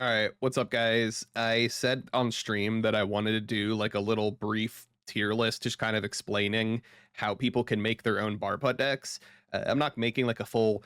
All right, what's up, guys? I said on stream that I wanted to do like a little brief tier list, just kind of explaining how people can make their own Barb Hut decks. I'm not making like a full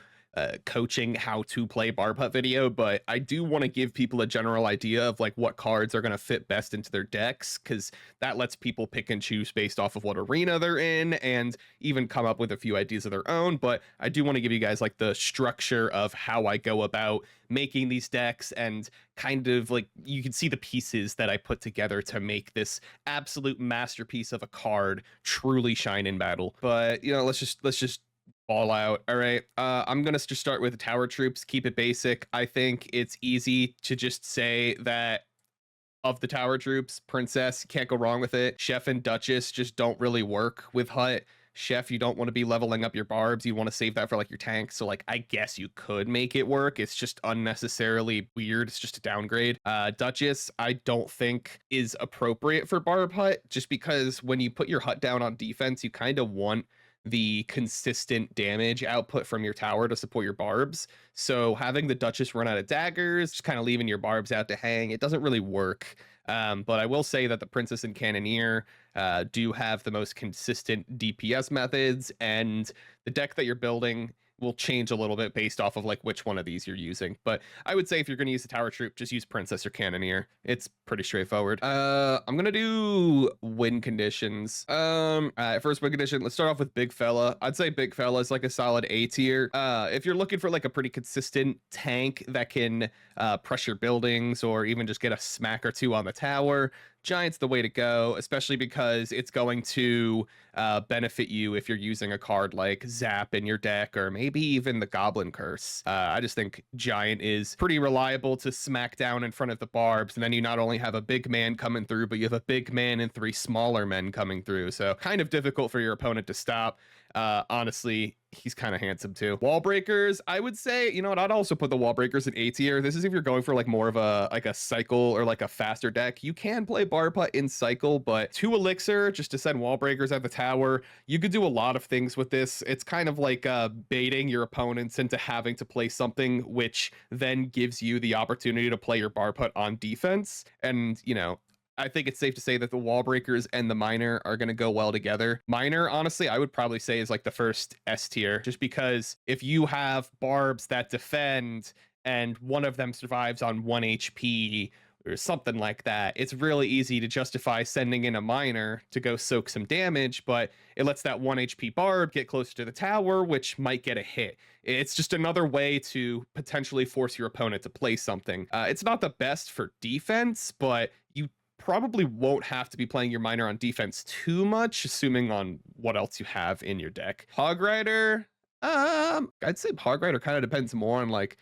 coaching how to play Barb Hut video, but I do want to give people a general idea of like what cards are going to fit best into their decks, because that lets people pick and choose based off of what arena they're in and even come up with a few ideas of their own. But I do want to give you guys like the structure of how I go about making these decks, and kind of like you can see the pieces that I put together to make this absolute masterpiece of a card truly shine in battle. But let's just all out. All right. I'm gonna just start with the tower troops, keep it basic. I think it's easy to just say that of the tower troops, Princess, can't go wrong with it. Chef and Duchess just don't really work with Hut. Chef, you don't want to be leveling up your barbs. You want to save that for like your tank. So like I guess you could make it work. It's just unnecessarily weird. It's just a downgrade. Duchess, I don't think is appropriate for Barb Hut, just because when you put your Hut down on defense, you kind of want the consistent damage output from your tower to support your barbs. So having the Duchess run out of daggers, just kind of leaving your barbs out to hang, it doesn't really work. But I will say that the Princess and Cannoneer do have the most consistent DPS methods, and the deck that you're building will change a little bit based off of like which one of these you're using. But I would say if you're going to use the tower troop, just use Princess or Cannoneer. It's pretty straightforward. I'm gonna do win conditions. All right, first win condition. Let's start off with Big Fella. I'd say Big Fella is like a solid A tier. If you're looking for like a pretty consistent tank that can pressure buildings or even just get a smack or two on the tower, Giant's the way to go, especially because it's going to benefit you if you're using a card like Zap in your deck, or maybe even the Goblin Curse. I just think Giant is pretty reliable to smack down in front of the barbs, and then you not only have a big man coming through, but you have a big man and three smaller men coming through, so kind of difficult for your opponent to stop. Honestly, he's kind of handsome too. Wall breakers, I would say, you know what, I'd also put the wall breakers in A tier. This is if you're going for like more of a like a cycle or like a faster deck. You can play Barb Hut in cycle, but 2 elixir just to send wall breakers at the tower, you could do a lot of things with this. It's kind of like baiting your opponents into having to play something, which then gives you the opportunity to play your Barb Hut on defense. And you know, I think it's safe to say that the wall breakers and the miner are going to go well together. Miner, honestly, I would probably say is like the first S tier, just because if you have barbs that defend and one of them survives on 1 HP or something like that, it's really easy to justify sending in a miner to go soak some damage, but it lets that 1 HP barb get closer to the tower, which might get a hit. It's just another way to potentially force your opponent to play something. It's not the best for defense, but you probably won't have to be playing your miner on defense too much, assuming on what else you have in your deck. Hog Rider, I'd say Hog Rider kind of depends more on like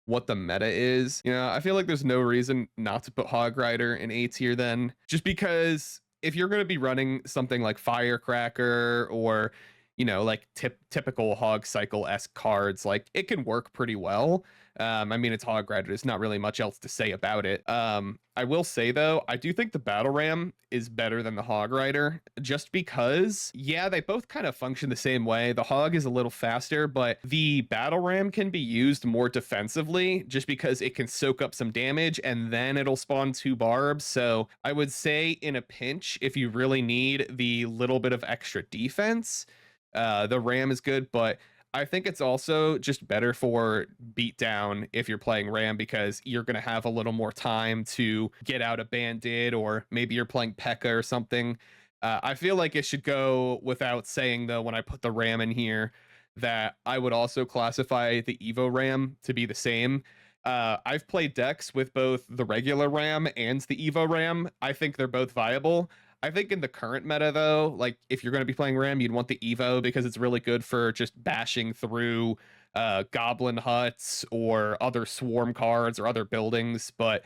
what the meta is. You know, I feel like there's no reason not to put Hog Rider in A tier then, just because if you're going to be running something like Firecracker or you know, like typical hog cycle-esque cards, like it can work pretty well. I mean, it's hog rider. There's not really much else to say about it. I will say though, I do think the battle ram is better than the hog rider, just because, yeah, they both kind of function the same way. The hog is a little faster, but the battle ram can be used more defensively, just because it can soak up some damage and then it'll spawn 2 barbs. So I would say in a pinch, if you really need the little bit of extra defense, the ram is good, but I think it's also just better for beatdown if you're playing ram, because you're going to have a little more time to get out a bandit, or maybe you're playing P.E.K.K.A or something. I feel like it should go without saying though, when I put the ram in here, that I would also classify the Evo ram to be the same. I've played decks with both the regular ram and the Evo ram. I think they're both viable. I think in the current meta, though, like if you're going to be playing Ram, you'd want the Evo, because it's really good for just bashing through Goblin Huts or other swarm cards or other buildings. But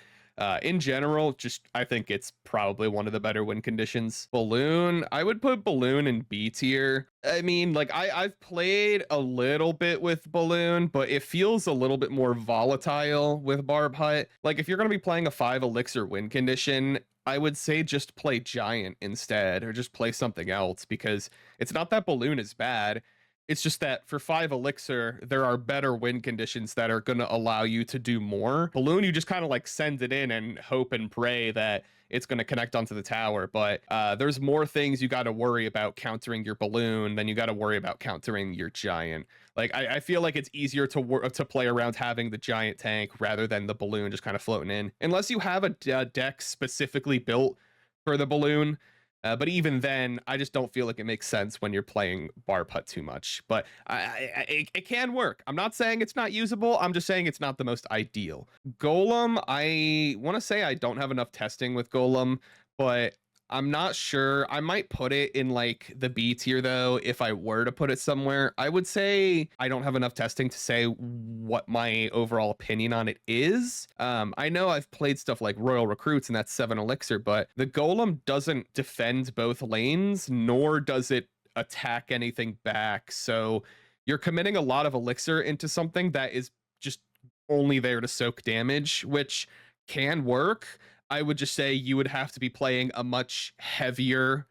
in general, just I think it's probably one of the better win conditions. Balloon, I would put Balloon in B tier. I mean, like I've played a little bit with Balloon, but it feels a little bit more volatile with Barb Hut. Like if you're going to be playing a 5 elixir win condition, I would say just play Giant instead, or just play something else, because it's not that Balloon is bad. It's just that for 5 elixir, there are better win conditions that are going to allow you to do more. Balloon, you just kind of like send it in and hope and pray that it's going to connect onto the tower. But there's more things you got to worry about countering your balloon than you got to worry about countering your giant. Like I feel like it's easier to play around having the giant tank rather than the balloon just kind of floating in, unless you have a deck specifically built for the balloon. But even then, I just don't feel like it makes sense when you're playing Barb Hut too much. But it can work. I'm not saying it's not usable. I'm just saying it's not the most ideal. Golem, I want to say I don't have enough testing with Golem, but I'm not sure. I might put it in like the B tier though. If I were to put it somewhere, I would say I don't have enough testing to say what my overall opinion on it is. I know I've played stuff like Royal Recruits and that's 7 elixir, but the Golem doesn't defend both lanes, nor does it attack anything back. So you're committing a lot of elixir into something that is just only there to soak damage, which can work. I would just say you would have to be playing a much heavier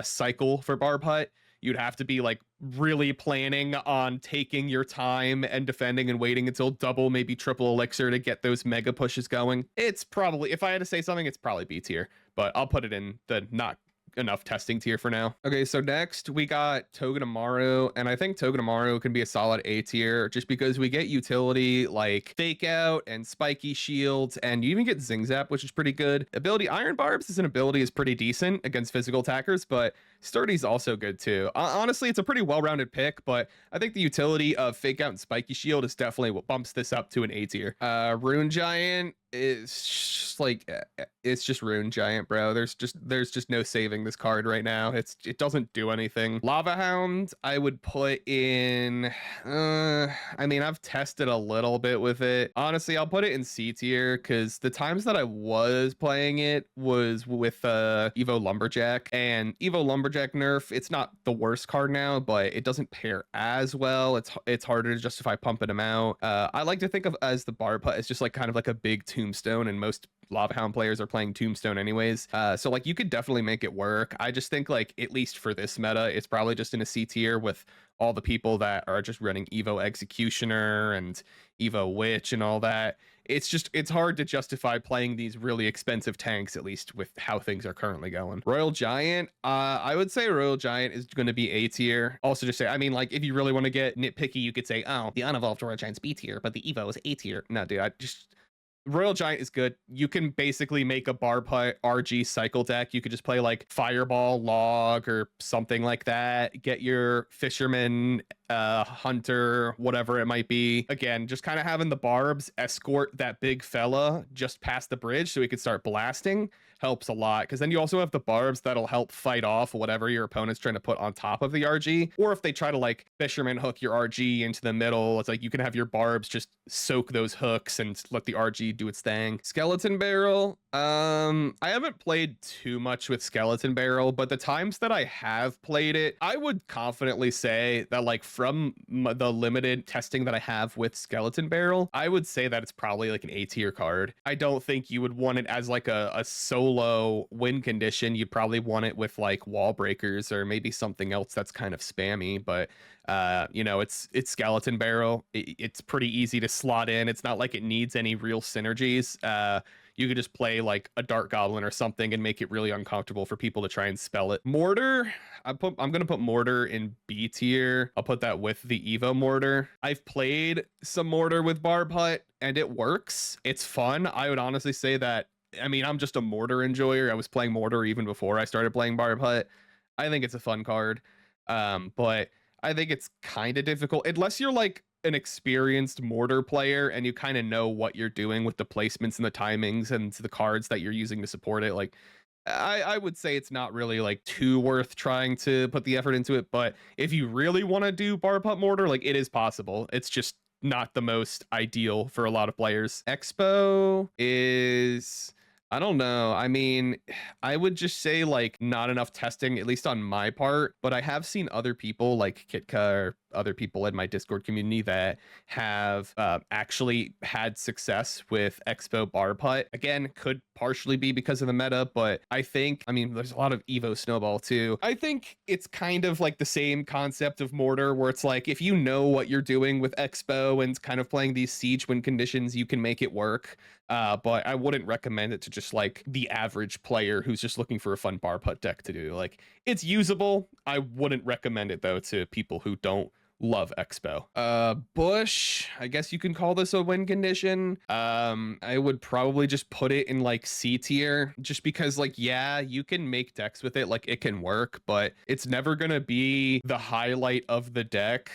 cycle for Barb Hut. You'd have to be like really planning on taking your time and defending and waiting until double, maybe triple elixir to get those mega pushes going. It's probably, if I had to say something, it's probably B tier, but I'll put it in the not enough testing tier for now. Okay, so next we got Togedemaru, and I think Togedemaru can be a solid A tier just because we get utility like Fake Out and Spiky Shields, and you even get Zing Zap, which is pretty good. Ability Iron Barbs as an ability is pretty decent against physical attackers, but Sturdy's also good too. Honestly, it's a pretty well-rounded pick, but I think the utility of Fake Out and Spiky Shield is definitely what bumps this up to an A tier. Rune Giant is just like it's just Rune Giant, bro. There's just no saving this card right now. It doesn't do anything. Lava Hound, I would put in I mean, I've tested a little bit with it. Honestly, I'll put it in C tier because the times that I was playing it was with Evo Lumberjack, and Evo Lumberjack nerf, it's not the worst card now, but it doesn't pair as well. It's harder to justify pumping them out. I like to think of as the Barb Hut as just like kind of like a big Tombstone, and most Lava Hound players are playing Tombstone anyways. So like you could definitely make it work. I just think like at least for this meta, it's probably just in a C tier with all the people that are just running Evo Executioner and Evo Witch and all that. It's hard to justify playing these really expensive tanks, at least with how things are currently going. Royal Giant, I would say Royal Giant is going to be A tier. Also just say, I mean, like if you really want to get nitpicky, you could say, oh, the unevolved Royal Giant's B tier, but the Evo is A tier. No, dude, Royal Giant is good. You can basically make a Barb Hut RG cycle deck. You could just play like Fireball, Log, or something like that. Get your Fisherman, Hunter, whatever it might be. Again, just kind of having the Barbs escort that big fella just past the bridge so he could start blasting helps a lot, because then you also have the Barbs that'll help fight off whatever your opponent's trying to put on top of the RG. Or if they try to like Fisherman hook your RG into the middle, it's like you can have your Barbs just soak those hooks and let the RG do its thing. Skeleton Barrel, I haven't played too much with Skeleton Barrel, but the times that I have played it, I would confidently say that like from the limited testing that I have with Skeleton Barrel, I would say that it's probably like an A tier card. I don't think you would want it as like a solo win condition. You'd probably want it with like wall breakers or maybe something else that's kind of spammy, but you know, it's Skeleton Barrel. It's pretty easy to slot in. It's not like it needs any real synergies. You could just play like a Dark Goblin or something and make it really uncomfortable for people to try and spell it. Mortar, I'm gonna put Mortar in B tier. I'll put that with the Evo Mortar. I've played some Mortar with Barb Hut and it works. It's fun. I would honestly say that, I mean, I'm just a Mortar enjoyer. I was playing Mortar even before I started playing Barb Hut. I think it's a fun card. But I think it's kind of difficult unless you're like an experienced Mortar player and you kind of know what you're doing with the placements and the timings and the cards that you're using to support it. Like I would say it's not really like too worth trying to put the effort into it, but if you really want to do Barb Hut Mortar, like it is possible. It's just not the most ideal for a lot of players. Expo is, I don't know. I mean, I would just say like not enough testing, at least on my part, but I have seen other people like Kitka or other people in my Discord community that have actually had success with Expo Barb Hut. Again, could partially be because of the meta, but I think, I mean, there's a lot of Evo Snowball too. I think it's kind of like the same concept of Mortar, where it's like, if you know what you're doing with Expo and kind of playing these siege win conditions, you can make it work. But I wouldn't recommend it to just like the average player who's just looking for a fun Barb Hut deck to do. Like, it's usable. I wouldn't recommend it though to people who don't love Expo. Bush, I guess you can call this a win condition. I would probably just put it in like C tier, just because like, yeah, you can make decks with it, like it can work, but it's never gonna be the highlight of the deck.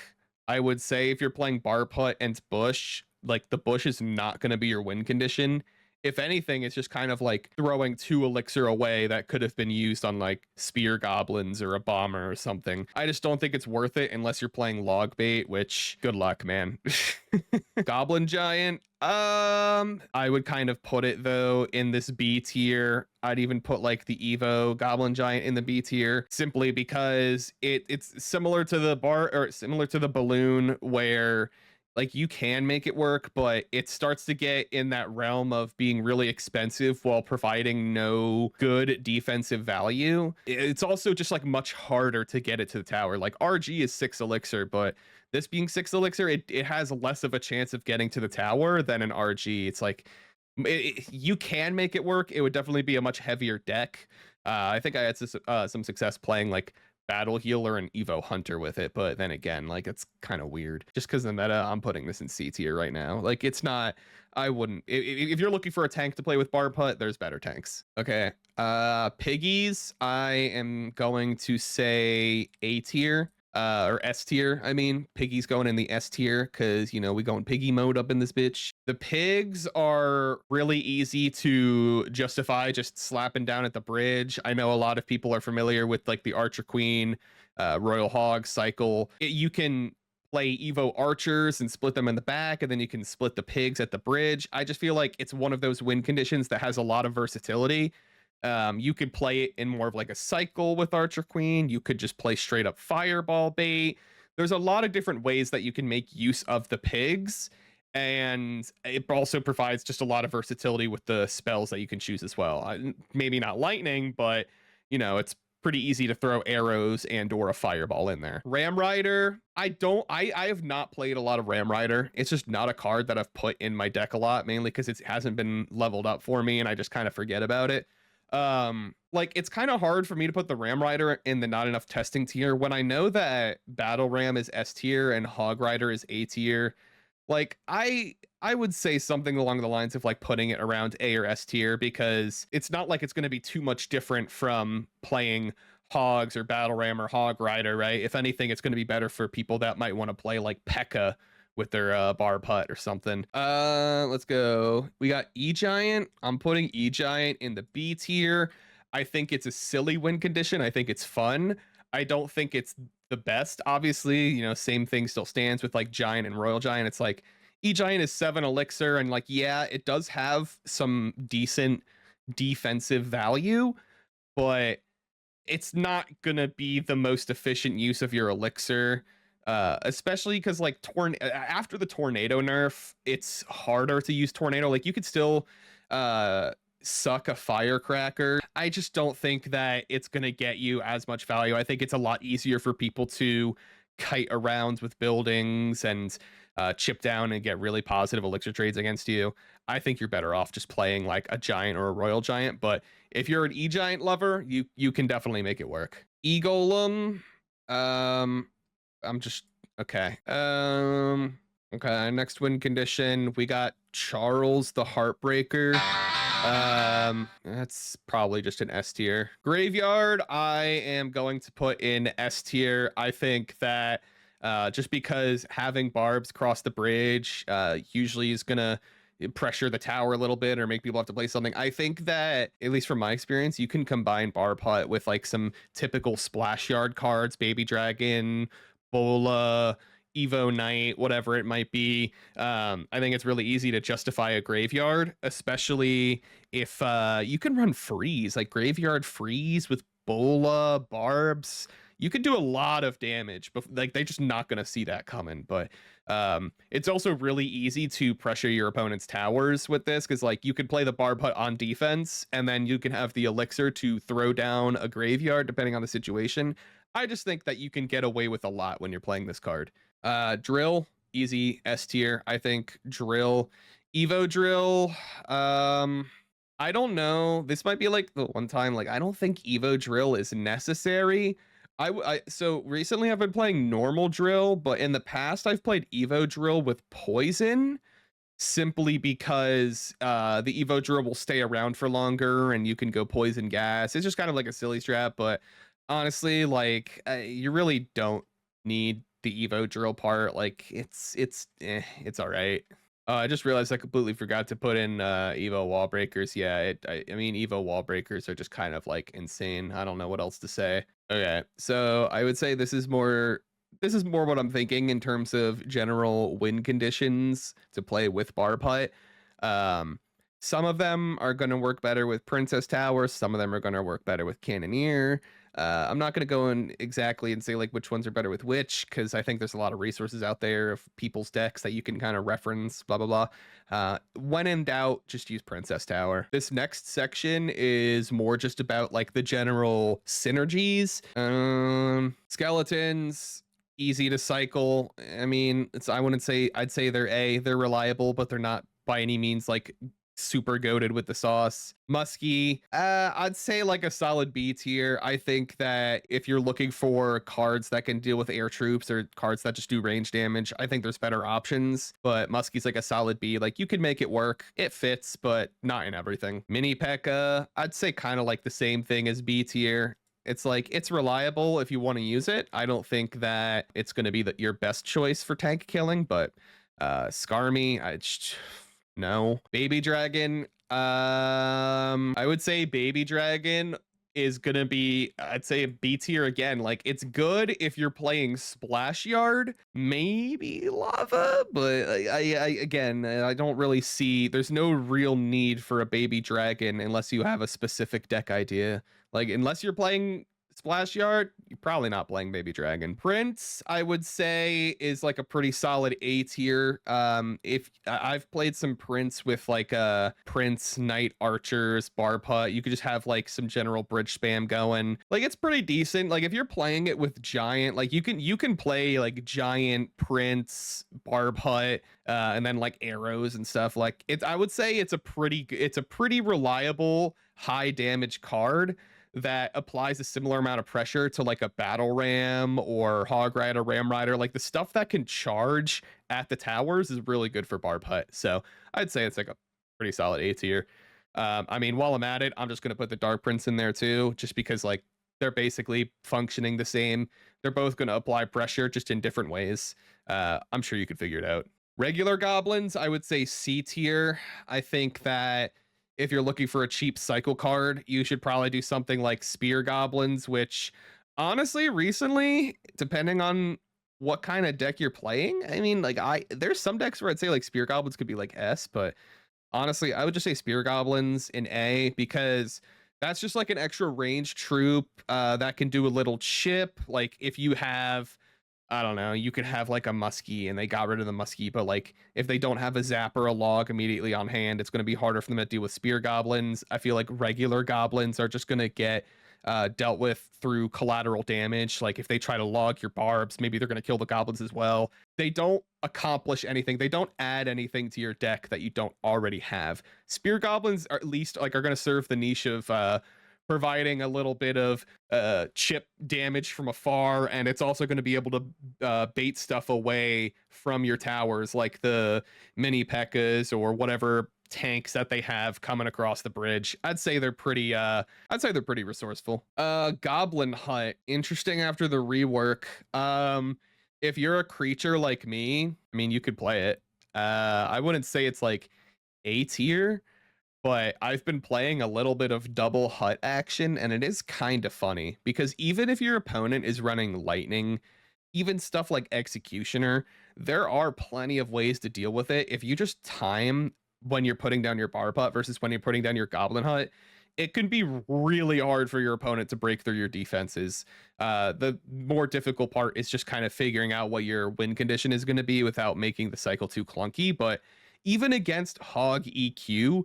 I would say if you're playing Barb Hut and Bush, like the Bush is not gonna be your win condition. If anything, it's just kind of like throwing 2 elixir away that could have been used on like spear goblins or a bomber or something. I just don't think it's worth it unless you're playing log bait, which good luck, man. Goblin giant, I would kind of put it though in this B tier. I'd even put like the Evo Goblin Giant in the B tier, simply because it's similar to the similar to the balloon, where like you can make it work, but it starts to get in that realm of being really expensive while providing no good defensive value. It's also just like much harder to get it to the tower. Like RG is 6 elixir, but this being 6 elixir, it has less of a chance of getting to the tower than an RG. It's like, you can make it work. It would definitely be a much heavier deck. I think I had some success playing like Battle Healer and Evo Hunter with it, but then again, like it's kind of weird. Just because the meta, I'm putting this in C tier right now. Like it's not, I wouldn't, if you're looking for a tank to play with Barb Hut, there's better tanks. Okay, Piggies, I am going to say A tier. Or S tier. I mean, Piggy's going in the S tier because, you know, we going piggy mode up in this bitch. The pigs are really easy to justify just slapping down at the bridge. I know a lot of people are familiar with like the Archer Queen, Royal Hog cycle. You can play Evo archers and split them in the back, and then you can split the pigs at the bridge. I just feel like it's one of those win conditions that has a lot of versatility. You could play it in more of like a cycle with Archer Queen. You could just play straight up fireball bait. There's a lot of different ways that you can make use of the pigs, and it also provides just a lot of versatility with the spells that you can choose as well. Maybe not lightning, but you know, it's pretty easy to throw arrows and or a fireball in there. Ram Rider, I have not played a lot of Ram Rider. It's just not a card that I've put in my deck a lot, mainly because it hasn't been leveled up for me and I just kind of forget about it. Like it's kind of hard for me to put the Ram Rider in the not enough testing tier when I know that Battle Ram is S tier and Hog Rider is A tier. Like I would say something along the lines of like putting it around A or S tier, because it's not like it's going to be too much different from playing Hogs or Battle Ram or Hog Rider, right? If anything, it's going to be better for people that might want to play like P.E.K.K.A with their Barb Hut or something. Let's go. We got E-Giant. I'm putting E-Giant in the B tier. I think it's a silly win condition. I think it's fun. I don't think it's the best. Obviously, you know, same thing still stands with like Giant and Royal Giant. It's like E-Giant is 7 elixir, and like, yeah, it does have some decent defensive value, but it's not gonna be the most efficient use of your elixir. Especially because like after the tornado nerf, it's harder to use tornado. Like you could still suck a firecracker. I just don't think that it's gonna get you as much value. I think it's a lot easier for people to kite around with buildings and chip down and get really positive elixir trades against you. I think you're better off just playing like a giant or a royal giant. But if you're an E-Giant lover, you can definitely make it work. E-Golem, I'm just okay. Okay, next win condition. We got Charles the Heartbreaker. That's probably just an S tier. Graveyard, I am going to put in S tier. I think that just because having barbs cross the bridge usually is gonna pressure the tower a little bit or make people have to play something. I think that, at least from my experience, you can combine Barb Hut with like some typical splash yard cards, Baby Dragon, Bola, Evo Knight, whatever it might be. I think it's really easy to justify a graveyard, especially if you can run freeze, like graveyard freeze with Bola, Barbs. you could do a lot of damage, but like they're just not going to see that coming. But it's also really easy to pressure your opponent's towers with this, because like you could play the Barb Hut on defense, and then you can have the elixir to throw down a graveyard depending on the situation. I just think that you can get away with a lot when you're playing this card. Drill, easy S tier. I think drill, Evo drill. I don't know. This might be like the one time, like, I don't think Evo drill is necessary. So recently I've been playing normal drill, but in the past I've played Evo drill with poison, simply because the Evo drill will stay around for longer and you can go poison gas. It's just kind of like a silly strat, but honestly, like, you really don't need the Evo drill part. Like, it's all right. I just realized I completely forgot to put in Evo wall breakers. Yeah, I mean, Evo wall breakers are just kind of like insane. I don't know what else to say. Okay, so I would say this is more what I'm thinking in terms of general win conditions to play with Barb Hut. Some of them are going to work better with Princess Tower. Some of them are going to work better with Cannoneer. I'm not going to go in exactly and say like which ones are better with which, because I think there's a lot of resources out there of people's decks that you can kind of reference, blah, blah, blah. When in doubt, just use Princess Tower. This next section is more just about like the general synergies. Skeletons, easy to cycle. I mean, I'd say they're reliable, but they're not by any means like super goated with the sauce. Musky, I'd say like a solid B tier. I think that if you're looking for cards that can deal with air troops or cards that just do range damage, I think there's better options, but Musky's like a solid B. Like, you can make it work, it fits, but not in everything. Mini P.E.K.K.A, I'd say kind of like the same thing as B tier. It's like, it's reliable if you want to use it. I don't think that it's going to be your best choice for tank killing, but Skarmy, no. Baby Dragon, I would say Baby Dragon is gonna be, I'd say, a B tier again. Like, it's good if you're playing Splash Yard, maybe Lava, but again, I don't really see, there's no real need for a Baby Dragon unless you have a specific deck idea. Like, unless you're playing Splash Yard, you're probably not playing Baby Dragon. Prince, I would say, is like a pretty solid A tier. If I've played some Prince with like Prince, Knight Archers, Barb Hut, you could just have like some general bridge spam going. Like, it's pretty decent. Like, if you're playing it with Giant, like you can play like Giant, Prince, Barb Hut, and then like arrows and stuff. Like, I would say it's a pretty reliable high damage card that applies a similar amount of pressure to like a Battle Ram or Hog Rider, Ram Rider. Like, the stuff that can charge at the towers is really good for Barb Hut. So I'd say it's like a pretty solid A tier. I mean, while I'm at it, I'm just going to put the Dark Prince in there too, just because like they're basically functioning the same. They're both going to apply pressure just in different ways. I'm sure you could figure it out. Regular goblins, I would say C tier. I think that if you're looking for a cheap cycle card, you should probably do something like Spear Goblins, which honestly, recently, depending on what kind of deck you're playing, I mean, like, there's some decks where I'd say like Spear Goblins could be like S, but honestly, I would just say Spear Goblins in A, because that's just like an extra range troop that can do a little chip. Like, if you have, I don't know, you could have like a Muskie and they got rid of the Muskie, but like if they don't have a Zap or a Log immediately on hand, it's going to be harder for them to deal with Spear Goblins. I feel like regular Goblins are just going to get dealt with through collateral damage. Like, if they try to log your Barbs, maybe they're going to kill the Goblins as well. They don't accomplish anything. They don't add anything to your deck that you don't already have. Spear Goblins are at least like are going to serve the niche of providing a little bit of chip damage from afar, and it's also going to be able to bait stuff away from your towers, like the mini P.E.K.K.As or whatever tanks that they have coming across the bridge. I'd say they're pretty resourceful. Goblin Hut, interesting after the rework. If you're a creature like me, I mean, you could play it. I wouldn't say it's like A tier, but I've been playing a little bit of double hut action, and it is kind of funny because even if your opponent is running lightning, even stuff like Executioner, there are plenty of ways to deal with it. If you just time when you're putting down your Barb Hut versus when you're putting down your Goblin Hut, it can be really hard for your opponent to break through your defenses. The more difficult part is just kind of figuring out what your win condition is going to be without making the cycle too clunky. But even against Hog EQ,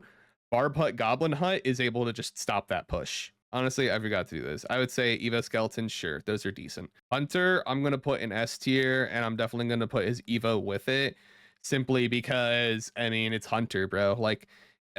Barb Hut Goblin Hut is able to just stop that push. Honestly, I forgot to do this. I would say Evo Skeleton, sure, those are decent. Hunter, I'm going to put in S tier, and I'm definitely going to put his Evo with it, simply because, I mean, it's Hunter, bro. Like,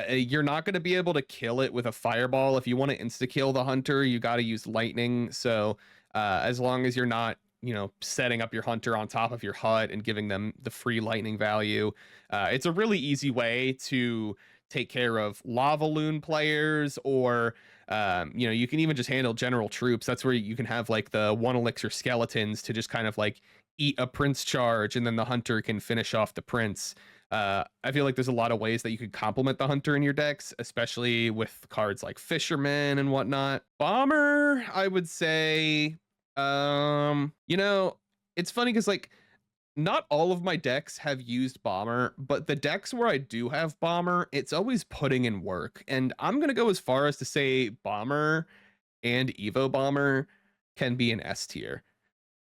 you're not going to be able to kill it with a fireball. If you want to insta kill the hunter, you got to use lightning. So as long as you're not, you know, setting up your hunter on top of your hut and giving them the free lightning value, it's a really easy way to take care of lava loon players, or you know, you can even just handle general troops. That's where you can have like the one elixir skeletons to just kind of like eat a prince charge, and then the hunter can finish off the prince. I feel like there's a lot of ways that you could complement the hunter in your decks, especially with cards like Fisherman and whatnot. Bomber, I would say, you know, it's funny because like not all of my decks have used Bomber, but the decks where I do have Bomber, it's always putting in work. And I'm gonna go as far as to say Bomber and Evo Bomber can be an S tier,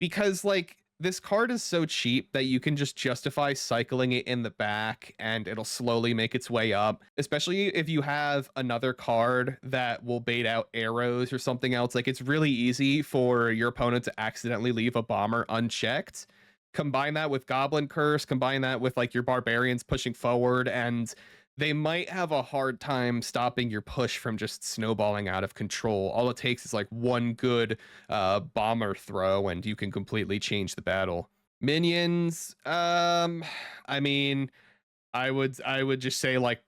because like this card is so cheap that you can just justify cycling it in the back and it'll slowly make its way up, especially if you have another card that will bait out arrows or something else. Like, it's really easy for your opponent to accidentally leave a bomber unchecked. Combine that with Goblin Curse, combine that with like your barbarians pushing forward, and they might have a hard time stopping your push from just snowballing out of control. All it takes is like one good bomber throw and you can completely change the battle. Minions, I mean, I would just say like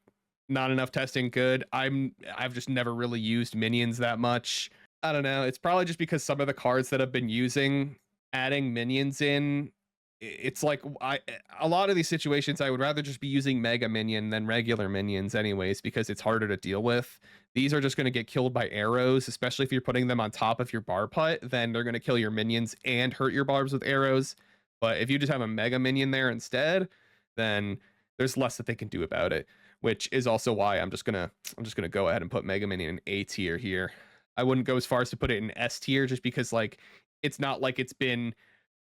not enough testing good. I've just never really used minions that much. I don't know. It's probably just because some of the cards that I've been using, adding minions in, it's like a lot of these situations I would rather just be using mega minion than regular minions anyways, because it's harder to deal with. These are just going to get killed by arrows, especially if you're putting them on top of your Barb Hut. Then they're going to kill your minions and hurt your barbs with arrows. But if you just have a mega minion there instead, then there's less that they can do about it, which is also why I'm just gonna go ahead and put mega minion in A tier here. I wouldn't go as far as to put it in S tier, just because like it's not like it's been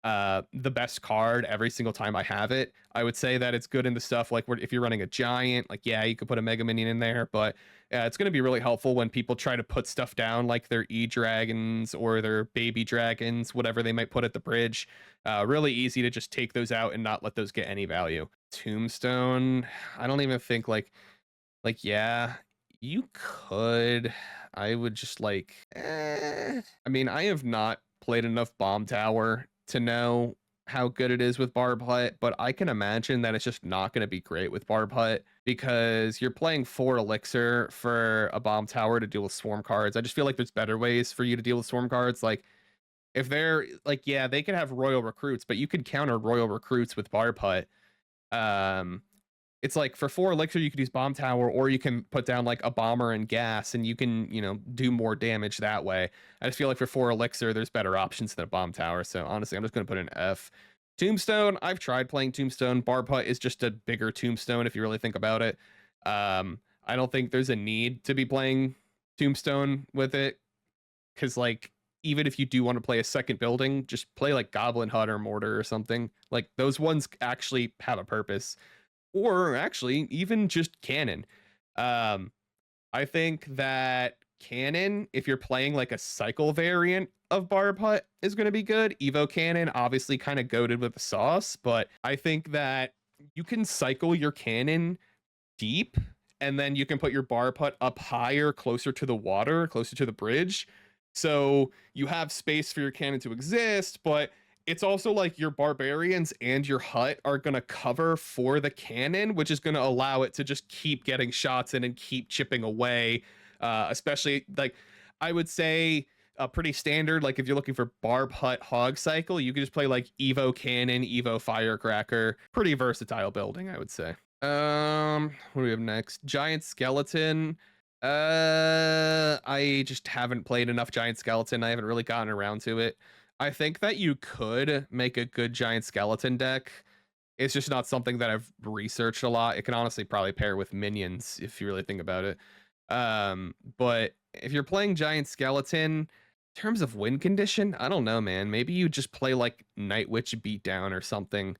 the best card every single time I have it. I would say that it's good in the stuff like where if you're running a giant, like yeah, you could put a mega minion in there, but it's going to be really helpful when people try to put stuff down like their e-dragons or their baby dragons, whatever they might put at the bridge. Really easy to just take those out and not let those get any value. Tombstone, I don't even think yeah, you could. I would just like I mean, I have not played enough Bomb Tower to know how good it is with Barb Hut, but I can imagine that it's just not going to be great with Barb Hut, because you're playing 4 elixir for a Bomb Tower to deal with swarm cards. I just feel like there's better ways for you to deal with swarm cards. Like, if they're like, yeah, they can have royal recruits, but you can counter royal recruits with Barb Hut. Um, it's like for 4 elixir, you could use Bomb Tower, or you can put down like a bomber and gas, and you can, you know, do more damage that way. I just feel like for 4 elixir, there's better options than a Bomb Tower. So honestly, I'm just going to put an F. Tombstone, I've tried playing Tombstone. Barb Hut is just a bigger Tombstone if you really think about it. I don't think there's a need to be playing Tombstone with it, because like even if you do want to play a second building, just play like Goblin Hut or Mortar or something. Like those ones actually have a purpose, or actually even just cannon. Um, I think that cannon, if you're playing like a cycle variant of Barb Hut, is going to be good. Evo cannon, obviously kind of goaded with the sauce, but I think that you can cycle your cannon deep, and then you can put your Barb Hut up higher, closer to the water, closer to the bridge. So you have space for your cannon to exist, but it's also like your barbarians and your hut are going to cover for the cannon, which is going to allow it to just keep getting shots in and keep chipping away. Especially like I would say pretty standard. Like if you're looking for Barb Hut hog cycle, you can just play like Evo cannon, Evo firecracker. Pretty versatile building, I would say. What do we have next? Giant skeleton. I just haven't played enough giant skeleton. I haven't really gotten around to it. I think that you could make a good giant skeleton deck. It's just not something that I've researched a lot. It can honestly probably pair with minions if you really think about it. But if you're playing Giant Skeleton, in terms of win condition, I don't know, man. Maybe you just play like Night Witch Beatdown or something.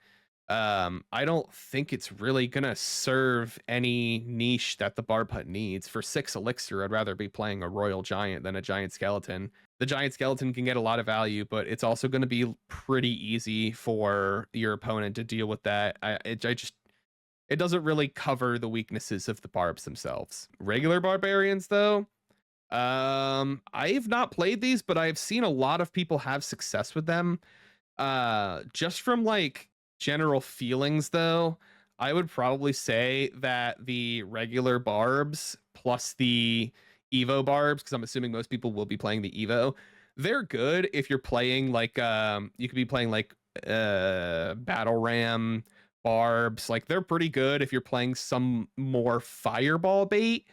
I don't think it's really gonna serve any niche that the Barb Hut needs. For 6 elixir, I'd rather be playing a Royal Giant than a Giant Skeleton. The Giant Skeleton can get a lot of value, but it's also going to be pretty easy for your opponent to deal with that. I just it doesn't really cover the weaknesses of the barbs themselves. Regular barbarians, though, I've not played these, but I've seen a lot of people have success with them. Just from like general feelings, though, I would probably say that the regular barbs plus the Evo barbs, because I'm assuming most people will be playing the Evo, they're good if you're playing like you could be playing like battle ram barbs. Like they're pretty good if you're playing some more fireball bait,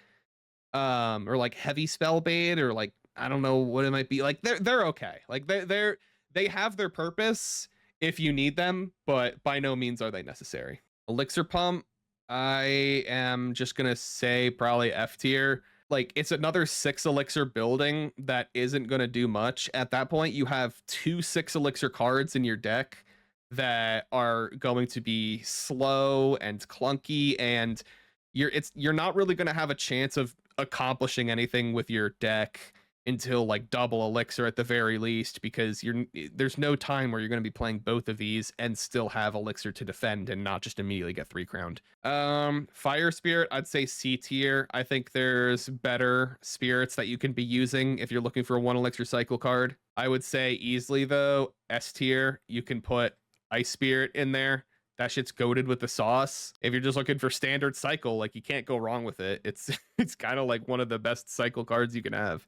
or like heavy spell bait, or like I don't know what it might be. Like they're okay. Like they have their purpose if you need them, but by no means are they necessary. Elixir pump, I am just gonna say probably F tier. Like it's another 6 elixir building that isn't gonna do much. At that point, you have 2 6 elixir cards in your deck that are going to be slow and clunky, and you're not really gonna have a chance of accomplishing anything with your deck until like double elixir at the very least, because there's no time where you're going to be playing both of these and still have elixir to defend and not just immediately get 3 crowned. Fire spirit, I'd say C tier. I think there's better spirits that you can be using if you're looking for a 1 elixir cycle card. I would say easily though, S tier. You can put ice spirit in there. That shit's goated with the sauce. If you're just looking for standard cycle, like you can't go wrong with it. It's kind of like one of the best cycle cards you can have.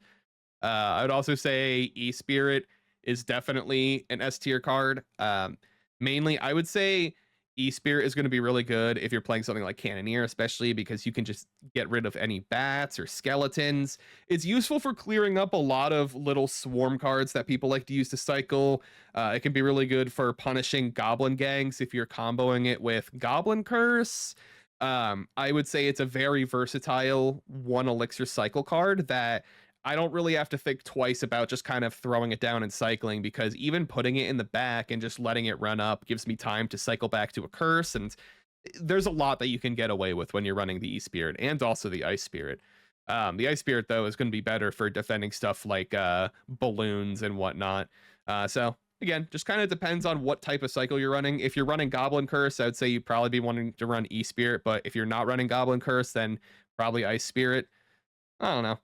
I would also say E-Spirit is definitely an S tier card. Mainly, I would say E-Spirit is going to be really good if you're playing something like Cannoneer, especially because you can just get rid of any bats or skeletons. It's useful for clearing up a lot of little swarm cards that people like to use to cycle. It can be really good for punishing goblin gangs if you're comboing it with Goblin Curse. I would say it's a very versatile 1 elixir cycle card that I don't really have to think twice about just kind of throwing it down and cycling, because even putting it in the back and just letting it run up gives me time to cycle back to a curse. And there's a lot that you can get away with when you're running the E-Spirit and also the Ice Spirit. The Ice Spirit, though, is going to be better for defending stuff like balloons and whatnot. So again, just kind of depends on what type of cycle you're running. If you're running Goblin Curse, I would say you'd probably be wanting to run E-Spirit, but if you're not running Goblin Curse, then probably Ice Spirit. I don't know.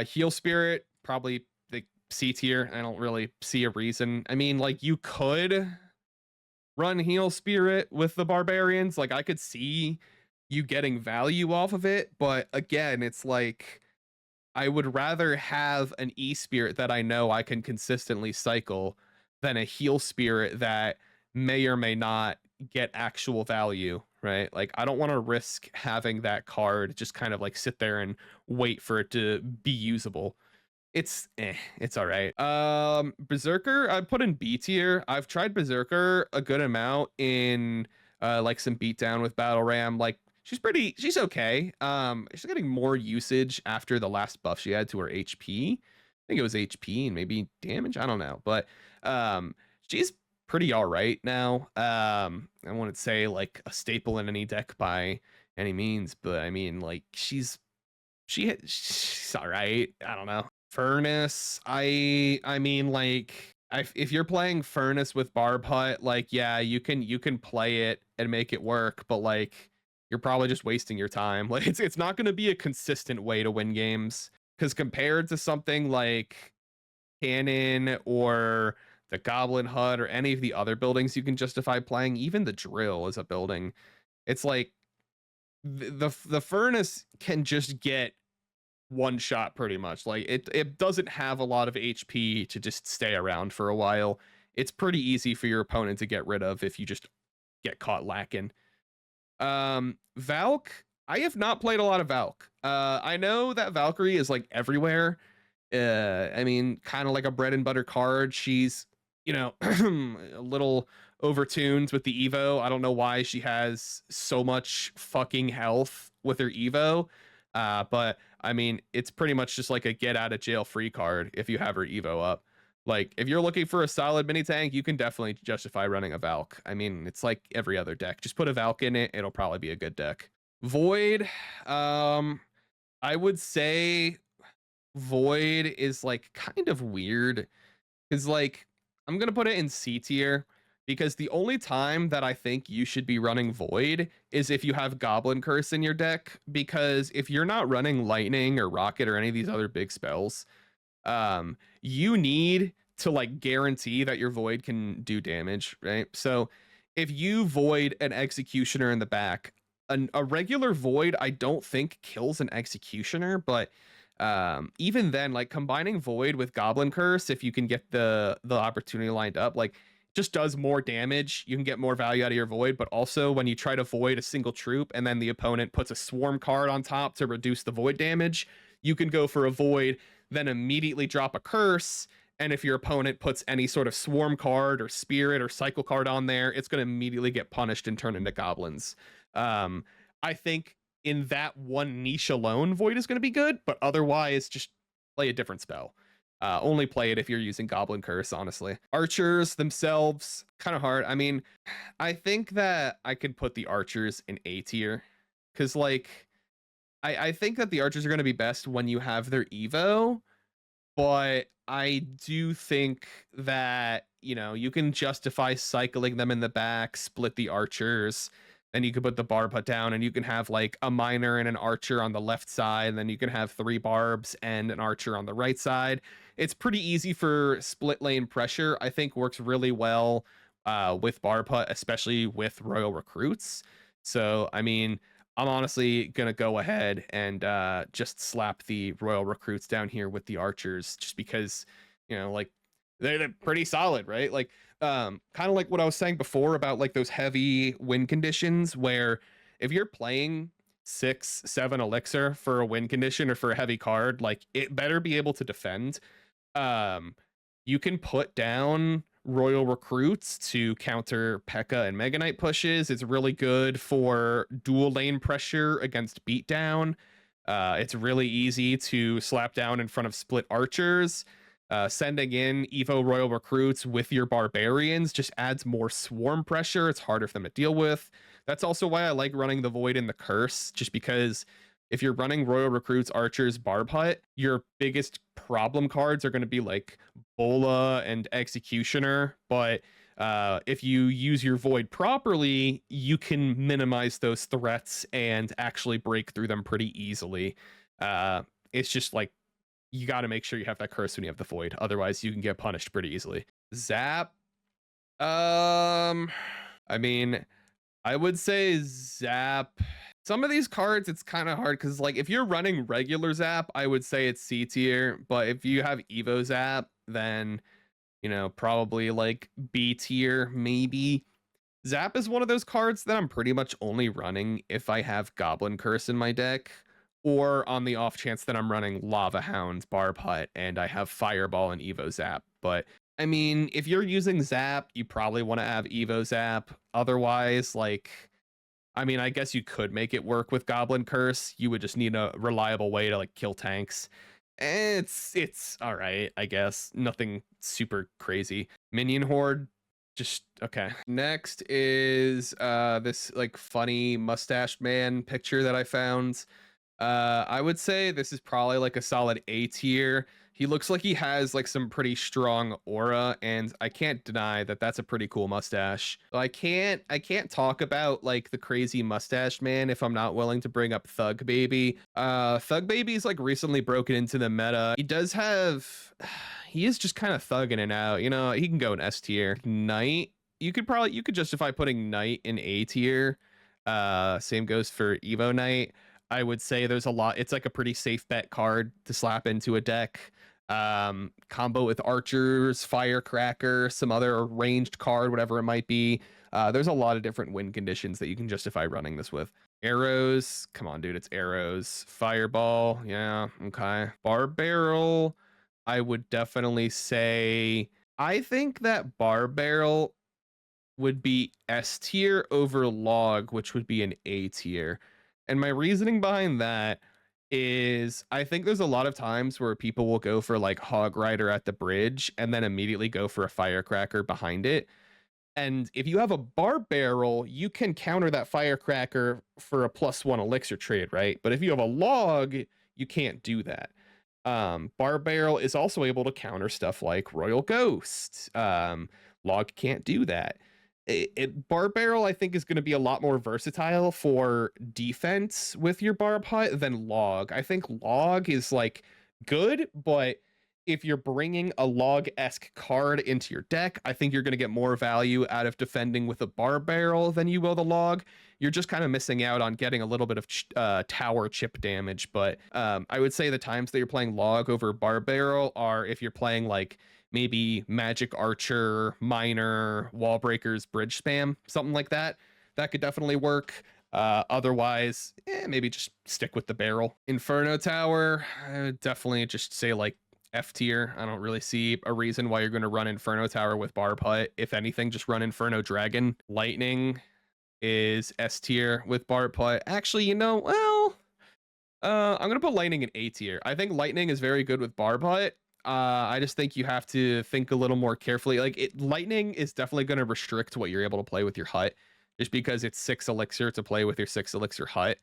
Heal spirit, probably the C tier. I don't really see a reason. I mean, like you could run heal spirit with the barbarians. Like I could see you getting value off of it, but again, it's like I would rather have an E spirit that I know I can consistently cycle than a heal spirit that may or may not get actual value, right? Like I don't want to risk having that card just kind of like sit there and wait for it to be usable. It's all right. Berserker, I put in B tier. I've tried Berserker a good amount in like some beatdown with Battle Ram. Like she's okay. She's getting more usage after the last buff she had to her HP. I think it was HP and maybe damage. I don't know, but she's pretty all right now. I wouldn't say like a staple in any deck by any means, but I mean like she's all right. I don't know. Furnace, I mean like if you're playing Furnace with Barb Hut, like yeah, you can play it and make it work, but like you're probably just wasting your time. Like it's not going to be a consistent way to win games, because compared to something like Cannon or the Goblin Hut or any of the other buildings you can justify playing, even the Drill is a building. It's like the Furnace can just get one shot pretty much. Like it doesn't have a lot of HP to just stay around for a while. It's pretty easy for your opponent to get rid of if you just get caught lacking. Valk, I have not played a lot of Valk. I know that Valkyrie is like everywhere. I mean, kind of like a bread and butter card. She's, a little overtuned with the Evo. I don't know why she has so much fucking health with her Evo. But I mean, it's pretty much just like a get out of jail free card if you have her Evo up. Like, if you're looking for a solid mini tank, you can definitely justify running a Valk. I mean, it's like every other deck. Just put a Valk in it, it'll probably be a good deck. Void, I would say Void is like kind of weird because like I'm gonna put it in C tier because the only time that I think you should be running Void is if you have Goblin Curse in your deck. Because if you're not running Lightning or Rocket or any of these other big spells, you need to like guarantee that your Void can do damage, right? So if you Void an Executioner in the back, a regular Void I don't think kills an Executioner, but even then, like combining Void with Goblin Curse, if you can get the opportunity lined up, like just does more damage. You can get more value out of your Void, but also when you try to Void a single troop and then the opponent puts a Swarm card on top to reduce the Void damage, you can go for a Void, then immediately drop a Curse, and if your opponent puts any sort of Swarm card or Spirit or Cycle card on there, it's going to immediately get punished and turn into Goblins. I think in that one niche alone, Void is going to be good, but otherwise, just play a different spell. Only play it if you're using Goblin Curse, honestly. Archers themselves, kind of hard. I mean, I think that I could put the archers in A tier because, like, I think that the archers are going to be best when you have their Evo, but I do think that, you know, you can justify cycling them in the back, split the archers, then you could put the Barb Hut down and you can have like a miner and an archer on the left side, and then you can have 3 barbs and an archer on the right side. It's pretty easy for split lane pressure. I think works really well with Barb Hut, especially with Royal Recruits. So, I mean, I'm honestly gonna go ahead and just slap the Royal Recruits down here with the archers, just because, you know, like they're pretty solid, right? Like, kind of like what I was saying before about like those heavy win conditions, where if you're playing 6, 7 elixir for a win condition or for a heavy card, like it better be able to defend. Um, you can put down Royal Recruits to counter P.E.K.K.A. and Mega Knight pushes. It's really good for dual lane pressure against beatdown. It's really easy to slap down in front of split archers. Sending in Evo Royal Recruits with your barbarians just adds more swarm pressure. It's harder for them to deal with. That's also why I like running the Void and the Curse, just because if you're running Royal Recruits, Archers, Barb Hut, your biggest problem cards are going to be like Bola and Executioner. But if you use your Void properly, you can minimize those threats and actually break through them pretty easily. It's just like you got to make sure you have that curse when you have the Void. Otherwise, you can get punished pretty easily. Zap. I mean, I would say Zap. Some of these cards, it's kind of hard because, like, if you're running regular Zap, I would say it's C tier. But if you have Evo Zap, then, you know, probably like B tier, maybe. Zap is one of those cards that I'm pretty much only running if I have Goblin Curse in my deck, or on the off chance that I'm running Lava Hound, Barb Hut, and I have Fireball and Evo Zap. But I mean, if you're using Zap, you probably want to have Evo Zap. Otherwise, like, I mean, I guess you could make it work with Goblin Curse. You would just need a reliable way to like kill tanks. It's all right, I guess. Nothing super crazy. Minion Horde, just okay. Next is this like funny mustached man picture that I found. I would say this is probably like a solid A tier. He looks like he has like some pretty strong aura, and I can't deny that that's a pretty cool mustache. So I can't talk about like the crazy mustache man if I'm not willing to bring up Thug Baby. Thug Baby's like recently broken into the meta. He does have he is just kind of thugging it out. You know, he can go in S tier. Knight, you could justify putting Knight in A tier. Same goes for Evo Knight. I would say there's a lot. It's like a pretty safe bet card to slap into a deck. Combo with archers, firecracker, some other ranged card, whatever it might be. There's a lot of different win conditions that you can justify running this with. Arrows, come on, dude, it's arrows. Fireball, yeah, okay. Barb barrel, I would definitely say. I think that barb barrel would be S tier over log, which would be an A tier. And my reasoning behind that is I think there's a lot of times where people will go for like Hog Rider at the bridge and then immediately go for a Firecracker behind it. And if you have a Barb Barrel, you can counter that Firecracker for a +1 elixir trade, right? But if you have a log, you can't do that. Barb Barrel is also able to counter stuff like Royal Ghost. Log can't do that. Barb Barrel, I think, is going to be a lot more versatile for defense with your Barb Hut than Log. I think Log is like good, but if you're bringing a log-esque card into your deck, I think you're going to get more value out of defending with a Barb Barrel than you will the log. You're just kind of missing out on getting a little bit of tower chip damage. But I would say the times that you're playing log over Barb Barrel are if you're playing like maybe Magic Archer, Miner, Wall Breakers, Bridge Spam, something like that. That could definitely work. Otherwise, maybe just stick with the barrel. Inferno Tower, I would definitely just say like F tier. I don't really see a reason why you're going to run Inferno Tower with Barb Hut. If anything, just run Inferno Dragon. Lightning is S tier with Barb Hut. Actually, well, I'm going to put Lightning in A tier. I think Lightning is very good with Barb Hut. I just think you have to think a little more carefully. Like Lightning is definitely going to restrict what you're able to play with your hut, just because it's 6 elixir to play with your 6 elixir hut.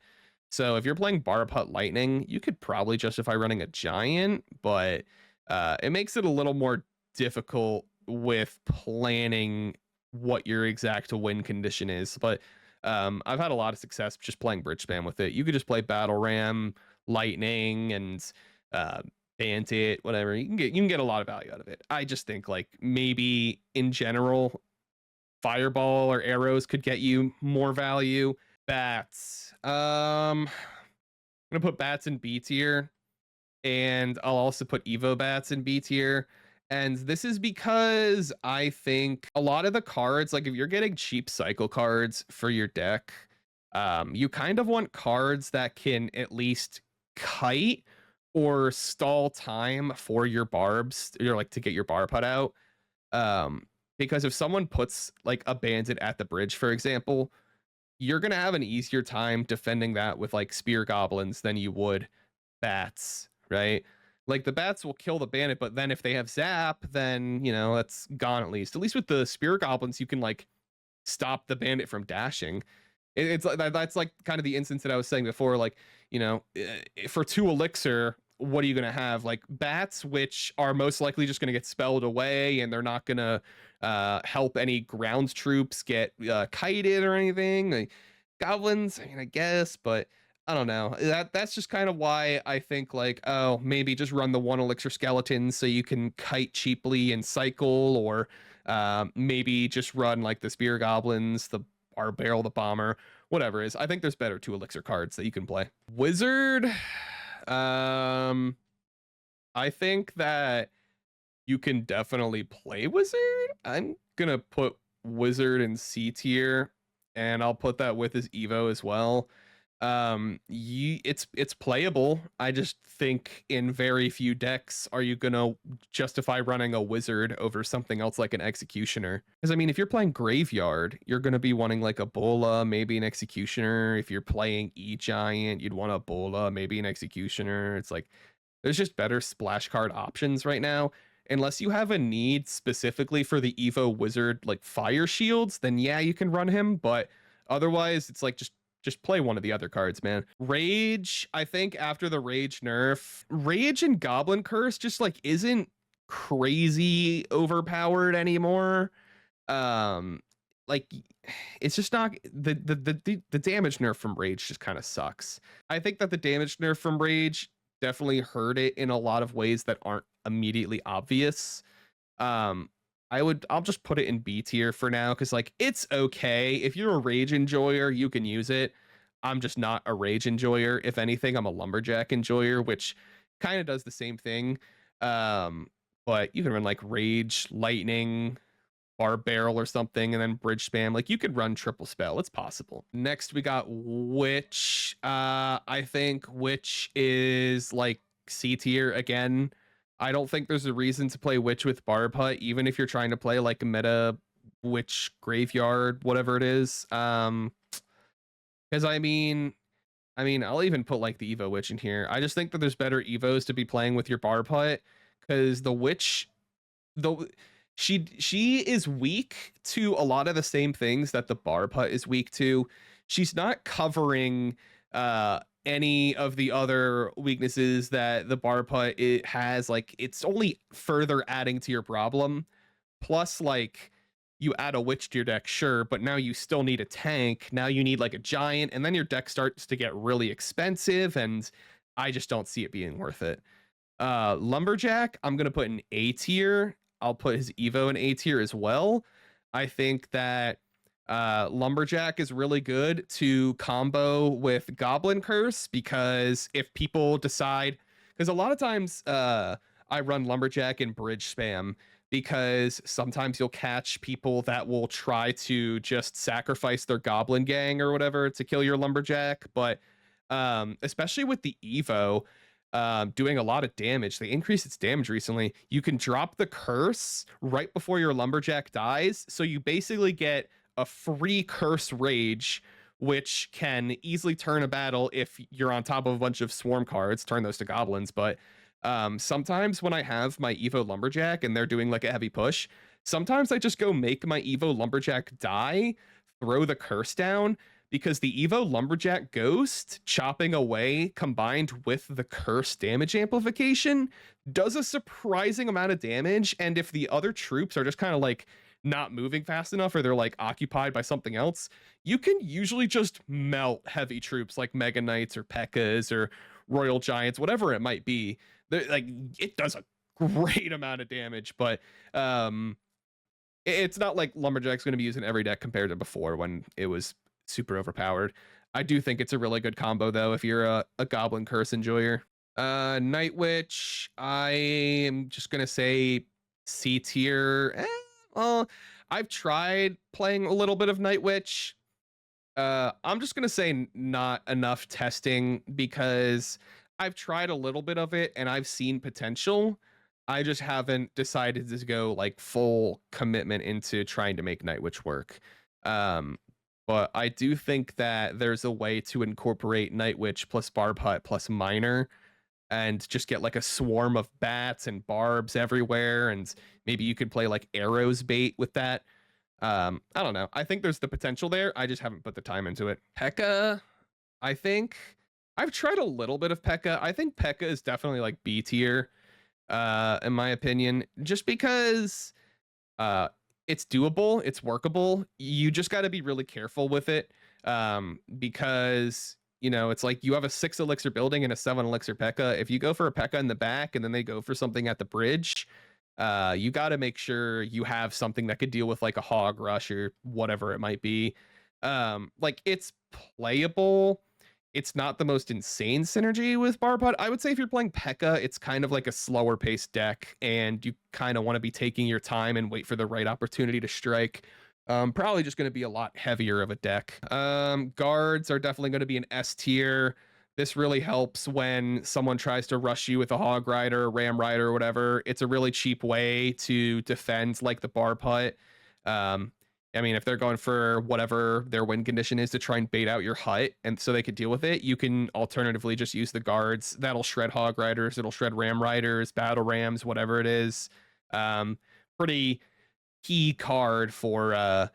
So if you're playing Barb Hut Lightning, you could probably justify running a giant, but it makes it a little more difficult with planning what your exact win condition is. But I've had a lot of success just playing bridge spam with it. You could just play Battle Ram, Lightning, and Bandit, whatever. You can get a lot of value out of it. I just think like maybe in general, Fireball or arrows could get you more value. Bats. I'm gonna put bats in B tier, and I'll also put Evo bats in B tier. And this is because I think a lot of the cards, like if you're getting cheap cycle cards for your deck, you kind of want cards that can at least kite or stall time for your barbs, or like to get your barb hut out. Because if someone puts like a bandit at the bridge, for example, you're gonna have an easier time defending that with like spear goblins than you would bats, right? Like the bats will kill the bandit, but then if they have zap, then that's gone at least. At least with the spear goblins, you can like stop the bandit from dashing. It's like that's like kind of the instance that I was saying before. Like for 2 elixir, what are you going to have? Like bats, which are most likely just going to get spelled away, and they're not going to help any ground troops get kited or anything. Like goblins, I mean, I guess, but I don't know. That's just kind of why I think like, oh, maybe just run the 1 elixir skeletons so you can kite cheaply and cycle, or maybe just run like the spear goblins, the barrel, the bomber, whatever it is. I think there's better 2 elixir cards that you can play. Wizard, I think that you can definitely play Wizard. I'm gonna put Wizard in C tier, and I'll put that with his Evo as well. It's playable. I just think in very few decks are you gonna justify running a Wizard over something else like an Executioner. Because I mean, if you're playing Graveyard, you're gonna be wanting like a Bola, maybe an Executioner. If you're playing E-Giant, you'd want a Bola, maybe an Executioner. It's like there's just better splash card options right now. Unless you have a need specifically for the Evo Wizard like fire shields, then yeah, you can run him. But otherwise, it's like just play one of the other cards, man. Rage, I think after the Rage nerf, Rage and Goblin Curse just like isn't crazy overpowered anymore. Like it's just not the damage nerf from Rage just kind of sucks. I think that the damage nerf from Rage definitely hurt it in a lot of ways that aren't immediately obvious. I'll just put it in B tier for now, because like it's okay. If you're a Rage enjoyer, you can use it. I'm just not a Rage enjoyer. If anything, I'm a Lumberjack enjoyer, which kind of does the same thing. But you can run like Rage, Lightning, Barb Barrel or something, and then bridge spam. Like you could run triple spell. It's possible. Next we got Witch. I think Witch is like C tier again. I don't think there's a reason to play Witch with Barb Hut, even if you're trying to play like a meta Witch Graveyard, whatever it is. Because I mean, I mean, I'll even put like the Evo Witch in here. I just think that there's better Evos to be playing with your Barb Hut because the Witch, the she is weak to a lot of the same things that the Barb Hut is weak to. She's not covering any of the other weaknesses that the Barb Hut it has. Like it's only further adding to your problem. Plus, like you add a witch to your deck, sure, but now you still need a tank. Now you need like a giant, and then your deck starts to get really expensive, and I just don't see it being worth it. Lumberjack, I'm gonna put in A tier. I'll put his Evo in A tier as well. I think that Lumberjack is really good to combo with Goblin Curse because if people decide, because a lot of times I run Lumberjack and Bridge spam because sometimes you'll catch people that will try to just sacrifice their Goblin gang or whatever to kill your Lumberjack, but especially with the Evo doing a lot of damage. They increased its damage recently. You can drop the curse right before your Lumberjack dies. So you basically get a free curse rage, which can easily turn a battle if you're on top of a bunch of swarm cards, turn those to goblins. But sometimes when I have my Evo Lumberjack and they're doing like a heavy push, sometimes I just go make my Evo Lumberjack die, throw the curse down, because the Evo Lumberjack Ghost chopping away combined with the curse damage amplification does a surprising amount of damage. And if the other troops are just kind of like not moving fast enough or they're like occupied by something else, you can usually just melt heavy troops like Mega Knights or P.E.K.K.A.s or Royal Giants, whatever it might be. Like it does a great amount of damage, but it's not like Lumberjack's going to be used in every deck compared to before when it was super overpowered. I do think it's a really good combo though if you're a Goblin Curse enjoyer. Night Witch, I am just gonna say C tier. Well, I've tried playing a little bit of Night Witch. I'm just gonna say not enough testing because I've tried a little bit of it and I've seen potential. I just haven't decided to go like full commitment into trying to make Night Witch work. But I do think that there's a way to incorporate Night Witch plus Barb Hut plus Miner and just get like a swarm of bats and barbs everywhere. And maybe you could play like arrows bait with that. I don't know. I think there's the potential there. I just haven't put the time into it. P.E.K.K.A, I think I've tried a little bit of P.E.K.K.A. I think P.E.K.K.A is definitely like B tier, in my opinion, just because it's doable, it's workable. You just got to be really careful with it, because you know it's like you have a 6 elixir building and a 7 elixir P.E.K.K.A. If you go for a P.E.K.K.A in the back and then they go for something at the bridge, you got to make sure you have something that could deal with like a hog rush or whatever it might be. Like it's playable. It's not the most insane synergy with Barb Hut. I would say if you're playing P.E.K.K.A, it's kind of like a slower paced deck, and you kind of want to be taking your time and wait for the right opportunity to strike. Probably just going to be a lot heavier of a deck. Guards are definitely going to be an S tier. This really helps when someone tries to rush you with a Hog Rider, Ram Rider, or whatever. It's a really cheap way to defend like the Barb Hut. I mean, if they're going for whatever their win condition is to try and bait out your hut and so they could deal with it, you can alternatively just use the guards. That'll shred Hog Riders, it'll shred Ram Riders, Battle Rams, whatever it is. Pretty key card for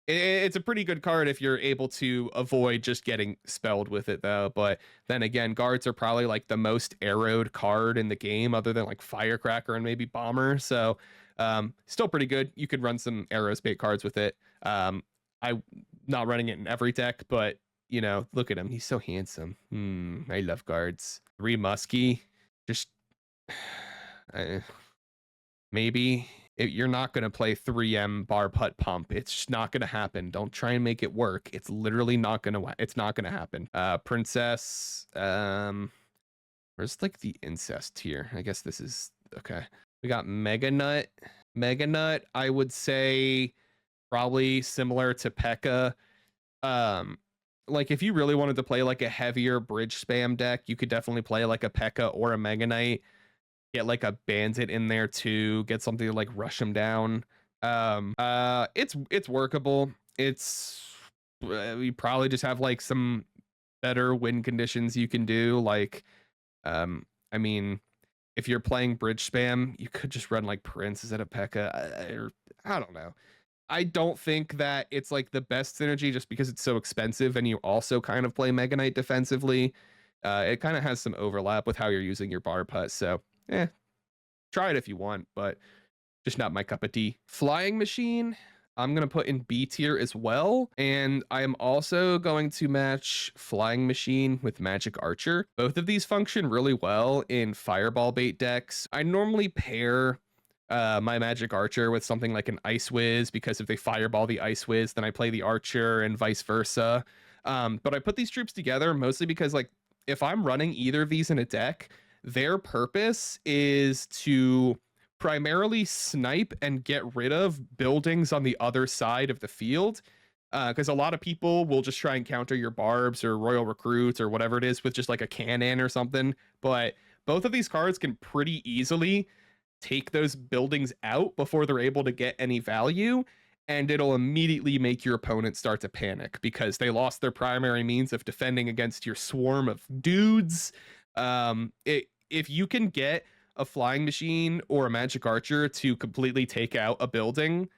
it's a pretty good card if you're able to avoid just getting spelled with it though. But then again, guards are probably like the most arrowed card in the game other than like Firecracker and maybe Bomber. So still pretty good. You could run some arrows bait cards with it. I'm not running it in every deck, but you know, look at him. He's so handsome. I love guards. 3 Muskie. Just maybe you're not going to play 3M Barb Hut Pump. It's just not going to happen. Don't try and make it work. It's literally not going to, it's not going to happen. Princess, where's like the incest here? I guess this is, okay. We got Mega Nut. Mega Nut, I would say probably similar to P.E.K.K.A. Like if you really wanted to play like a heavier bridge spam deck, you could definitely play like a P.E.K.K.A or a Mega Knight. Get like a bandit in there too, get something to like rush him down. It's workable. It's You probably just have like some better win conditions you can do. Like, I mean, if you're playing bridge spam, you could just run like Prince instead of P.E.K.K.A. Or I don't know. I don't think that it's like the best synergy just because it's so expensive and you also kind of play Mega Knight defensively. It kind of has some overlap with how you're using your Barb Hut. So, try it if you want, but just not my cup of tea. Flying Machine, I'm going to put in B tier as well. And I am also going to match Flying Machine with Magic Archer. Both of these function really well in Fireball bait decks. I normally pair my Magic Archer with something like an Ice Whiz, because if they Fireball the Ice Whiz, then I play the Archer and vice versa. But I put these troops together mostly because, like, if I'm running either of these in a deck, their purpose is to primarily snipe and get rid of buildings on the other side of the field. Because a lot of people will just try and counter your barbs or royal recruits or whatever it is with just like a cannon or something. But both of these cards can pretty easily take those buildings out before they're able to get any value. And it'll immediately make your opponent start to panic because they lost their primary means of defending against your swarm of dudes. If you can get a Flying Machine or a Magic Archer to completely take out a building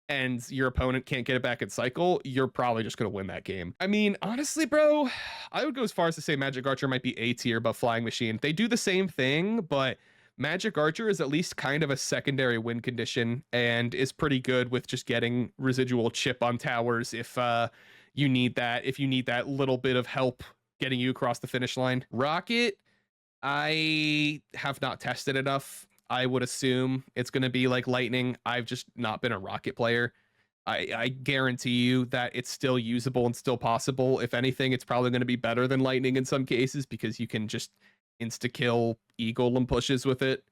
and your opponent can't get it back in cycle, you're probably just going to win that game. I mean, honestly, bro, I would go as far as to say Magic Archer might be A tier, but Flying Machine, they do the same thing, but Magic Archer is at least kind of a secondary win condition and is pretty good with just getting residual chip on towers if you need that, little bit of help getting you across the finish line. Rocket, I have not tested enough. I would assume it's going to be like Lightning. I've just not been a Rocket player. I guarantee you that it's still usable and still possible. If anything, it's probably going to be better than Lightning in some cases because you can just insta kill Eagle and pushes with it.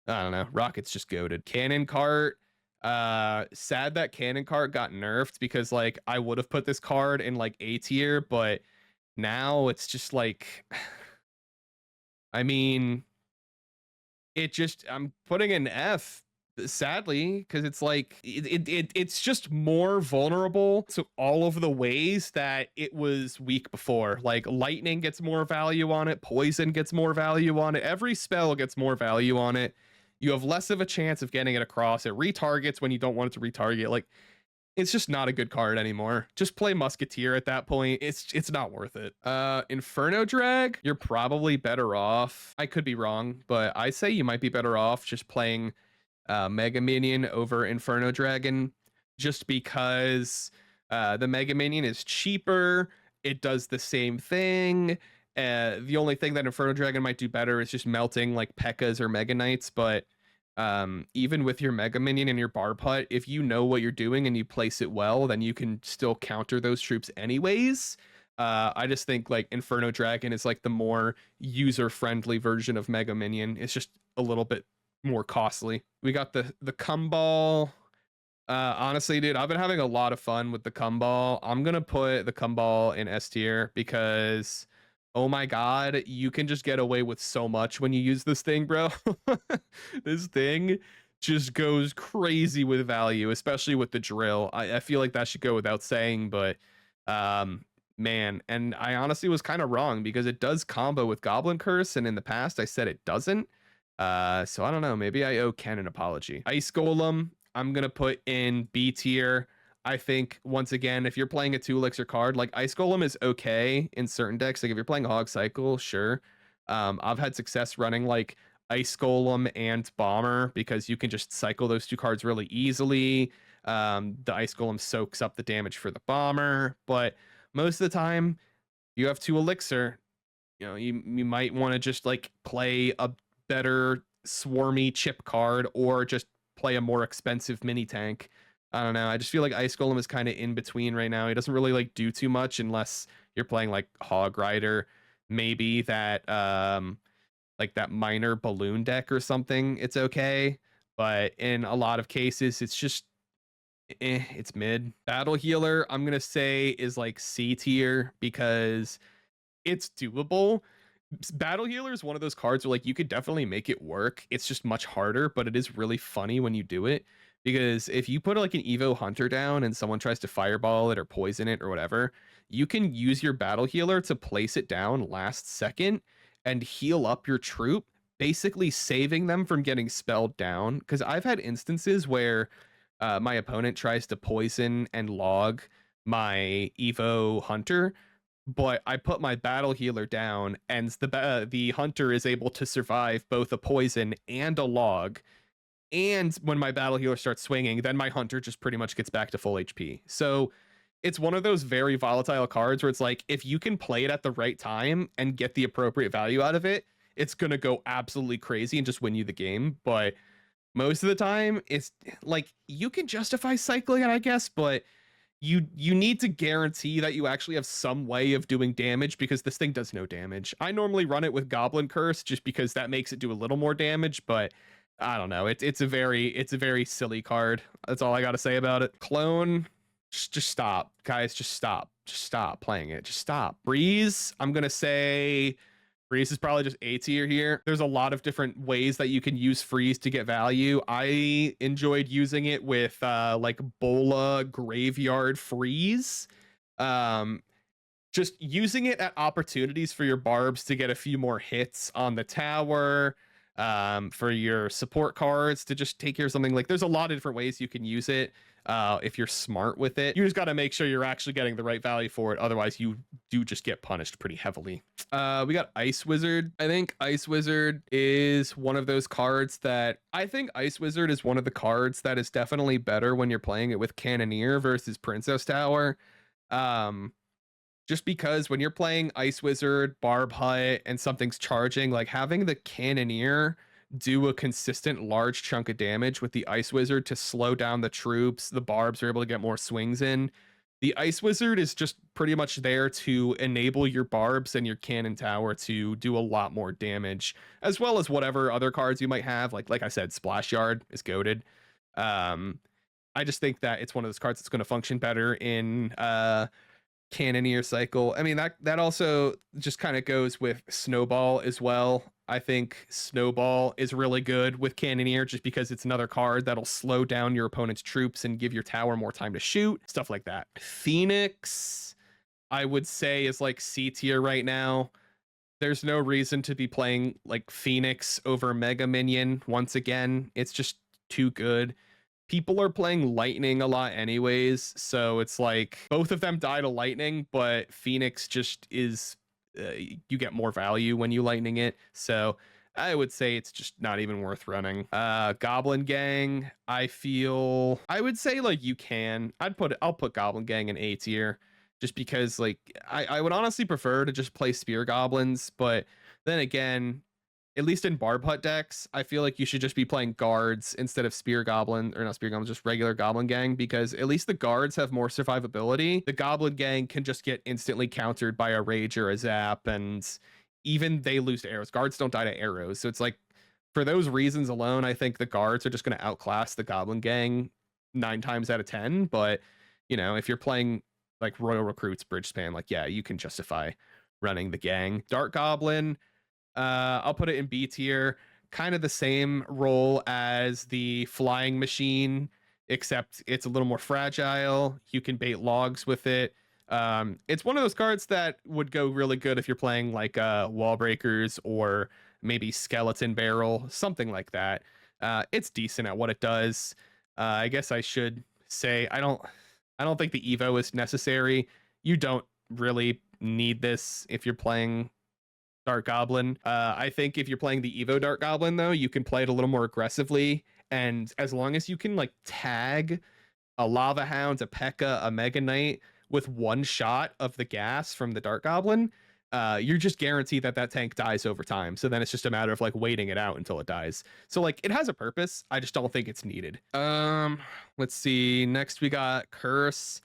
I don't know. Rocket's just goated. Cannon Cart. Sad that Cannon Cart got nerfed because like I would have put this card in like A tier, but now it's just like I mean, I'm putting an F, sadly, because it's like it's just more vulnerable to all of the ways that it was weak before. Like lightning gets more value on it, poison gets more value on it, every spell gets more value on it. You have less of a chance of getting it across. It retargets when you don't want it to retarget. Like it's just not a good card anymore. Just play Musketeer at that point. It's not worth it. Inferno Drag, you're probably better off. I could be wrong, but I say you might be better off just playing Mega Minion over Inferno Dragon, just because the Mega Minion is cheaper. It does the same thing. The only thing that Inferno Dragon might do better is just melting like P.E.K.K.As or Mega Knights, but even with your Mega Minion and your Barb Hut, if you know what you're doing and you place it well, then you can still counter those troops anyways. I just think like Inferno Dragon is like the more user-friendly version of Mega Minion. It's just a little bit more costly. We got the Cumball. Honestly, dude, I've been having a lot of fun with the Cumball. I'm gonna put the Cumball in S tier because oh my god, you can just get away with so much when you use this thing, bro. This thing just goes crazy with value, especially with the drill. I feel like that should go without saying, but man, and I honestly was kind of wrong because it does combo with Goblin Curse, and in the past I said it doesn't. So I don't know, maybe I owe Ken an apology. Ice Golem, I'm gonna put in B tier. I think once again, if you're playing a 2 elixir card, like Ice Golem is okay in certain decks. Like if you're playing Hog Cycle, sure. I've had success running like Ice Golem and Bomber because you can just cycle those 2 cards really easily. The Ice Golem soaks up the damage for the Bomber, but most of the time you have 2 elixir. You know, you might want to just like play a better swarmy chip card or just play a more expensive mini tank. I don't know. I just feel like Ice Golem is kind of in between right now. He doesn't really like do too much unless you're playing like Hog Rider, maybe that like that minor balloon deck or something. It's okay, but in a lot of cases, it's just it's mid. Battle Healer, I'm gonna say is like C tier because it's doable. Battle Healer is one of those cards where like you could definitely make it work. It's just much harder, but it is really funny when you do it because if you put like an Evo Hunter down and someone tries to fireball it or poison it or whatever, you can use your battle healer to place it down last second and heal up your troop, basically saving them from getting spelled down. Because I've had instances where my opponent tries to poison and log my Evo Hunter, but I put my battle healer down, and the hunter is able to survive both a poison and a log. And when my battle healer starts swinging, then my hunter just pretty much gets back to full HP. So it's one of those very volatile cards where it's like, if you can play it at the right time and get the appropriate value out of it, it's gonna go absolutely crazy and just win you the game. But most of the time, it's like you can justify cycling it, I guess, but you need to guarantee that you actually have some way of doing damage, because this thing does no damage. I normally run it with Goblin Curse just because that makes it do a little more damage, but I don't know. It's a very silly card. That's all I got to say about it. Clone, just stop, guys. Just stop playing it. Just stop. Breeze, I'm gonna say Freeze is probably just A tier here. There's a lot of different ways that you can use Freeze to get value. I enjoyed using it with like Bola Graveyard Freeze. Just using it at opportunities for your barbs to get a few more hits on the tower, for your support cards to just take care of something. Like, there's a lot of different ways you can use it. If you're smart with it, you just got to make sure you're actually getting the right value for it. Otherwise, you do just get punished pretty heavily. We got Ice Wizard. I think Ice Wizard is one of those cards that I think Ice Wizard is one of the cards that is definitely better when you're playing it with Cannoneer versus Princess Tower. Just because when you're playing Ice Wizard, Barb Hut, and something's charging, like having the Cannoneer do a consistent large chunk of damage with the Ice Wizard to slow down the troops, the barbs are able to get more swings in. The Ice Wizard is just pretty much there to enable your barbs and your cannon tower to do a lot more damage, as well as whatever other cards you might have. Like I said, Splash Yard is goated. I just think that it's one of those cards that's going to function better in Cannoneer cycle. I mean, that also just kind of goes with Snowball as well. I think Snowball is really good with Cannoneer just because it's another card that'll slow down your opponent's troops and give your tower more time to shoot, stuff like that. Phoenix, I would say, is like C tier right now. There's no reason to be playing like Phoenix over Mega Minion once again. It's just too good. People are playing Lightning a lot anyways, so it's like both of them die to Lightning, but Phoenix just is, you get more value when you Lightning it. So I would say it's just not even worth running. Goblin Gang, I would say like I'll put Goblin Gang in A tier, just because like I would honestly prefer to just play Spear Goblins, but then again, at least in Barb Hut decks, I feel like you should just be playing guards instead of Spear Goblin, or not Spear Goblin, just regular Goblin Gang, because at least the guards have more survivability. The Goblin Gang can just get instantly countered by a Rage or a Zap, and even they lose to arrows. Guards don't die to arrows. So it's like, for those reasons alone, I think the guards are just going to outclass the Goblin Gang 9 times out of 10. But, you know, if you're playing like Royal Recruits, Bridge Span, like, yeah, you can justify running the gang. Dark Goblin, I'll put it in B tier. Kind of the same role as the Flying Machine, except it's a little more fragile. You can bait logs with it. It's one of those cards that would go really good if you're playing like Wall Breakers or maybe Skeleton Barrel, something like that. It's decent at what it does. I guess I should say I don't think the Evo is necessary. You don't really need this if you're playing Dark Goblin. I think if you're playing the Evo Dark Goblin, though, you can play it a little more aggressively. And as long as you can like tag a Lava Hound, a P.E.K.K.A, a Mega Knight with one shot of the gas from the Dark Goblin, you're just guaranteed that tank dies over time. So then it's just a matter of like waiting it out until it dies. So like it has a purpose. I just don't think it's needed. Let's see. Next we got Curse.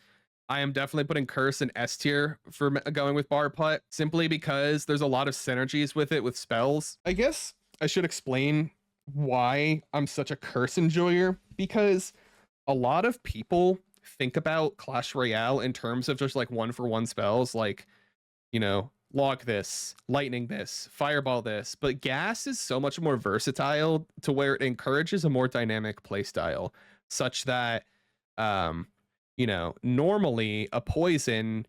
I am definitely putting Curse in S tier for going with Barb Hut, simply because there's a lot of synergies with it with spells. I guess I should explain why I'm such a Curse enjoyer, because a lot of people think about Clash Royale in terms of just like 1-for-1 spells, like, you know, log this, lightning this, fireball this, but gas is so much more versatile to where it encourages a more dynamic playstyle. such that um, normally a poison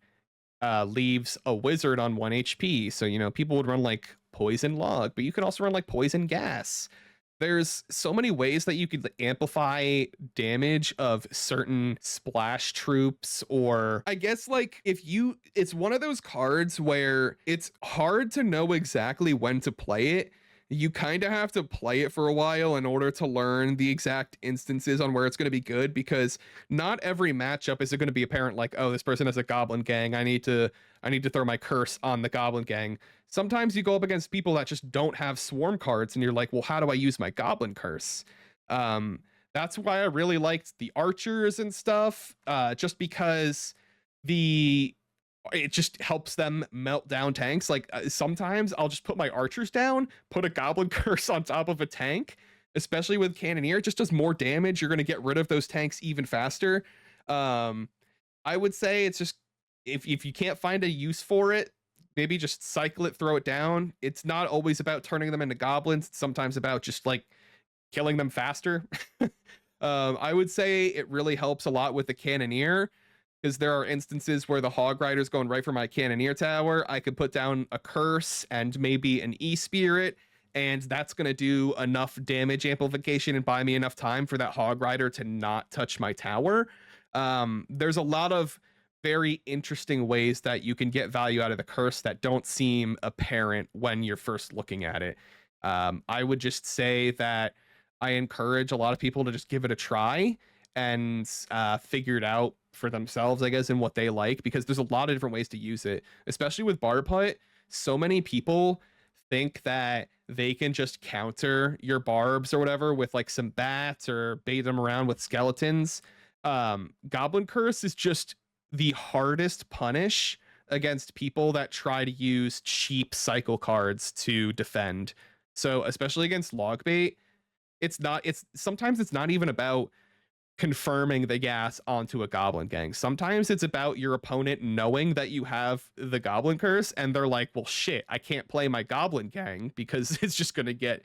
leaves a wizard on 1 HP. So, people would run like poison log, but you could also run like poison gas. There's so many ways that you could amplify damage of certain splash troops, or I guess like it's one of those cards where it's hard to know exactly when to play it. You kind of have to play it for a while in order to learn the exact instances on where it's going to be good, because not every matchup is it going to be apparent like, oh, this person has a goblin gang. I need to throw my curse on the goblin gang. Sometimes you go up against people that just don't have swarm cards and you're like, well, how do I use my goblin curse? That's why I really liked the archers and stuff, just because the it just helps them melt down tanks. Like sometimes I'll just put my archers down, put a goblin curse on top of a tank, especially with cannoneer. It just does more damage. You're going to get rid of those tanks even faster. I would say it's just, if you can't find a use for it, maybe just cycle it, throw it down. It's not always about turning them into goblins. It's sometimes about just like killing them faster. I would say it really helps a lot with the cannoneer, because there are instances where the hog rider's going right for my cannoneer tower. I could put down a curse and maybe an e-spirit, and that's going to do enough damage amplification and buy me enough time for that hog rider to not touch my tower. There's a lot of very interesting ways that you can get value out of the curse that don't seem apparent when you're first looking at it. I would just say that I encourage a lot of people to just give it a try and figure it out for themselves, I guess, and what they like, because there's a lot of different ways to use it, especially with Barb Hut. So many people think that they can just counter your barbs or whatever with like some bats or bait them around with skeletons. Goblin Curse is just the hardest punish against people that try to use cheap cycle cards to defend. So especially against log bait, it's sometimes it's not even about confirming the gas onto a goblin gang. Sometimes it's about your opponent knowing that you have the goblin curse and they're like, well shit, I can't play my goblin gang because it's just going to get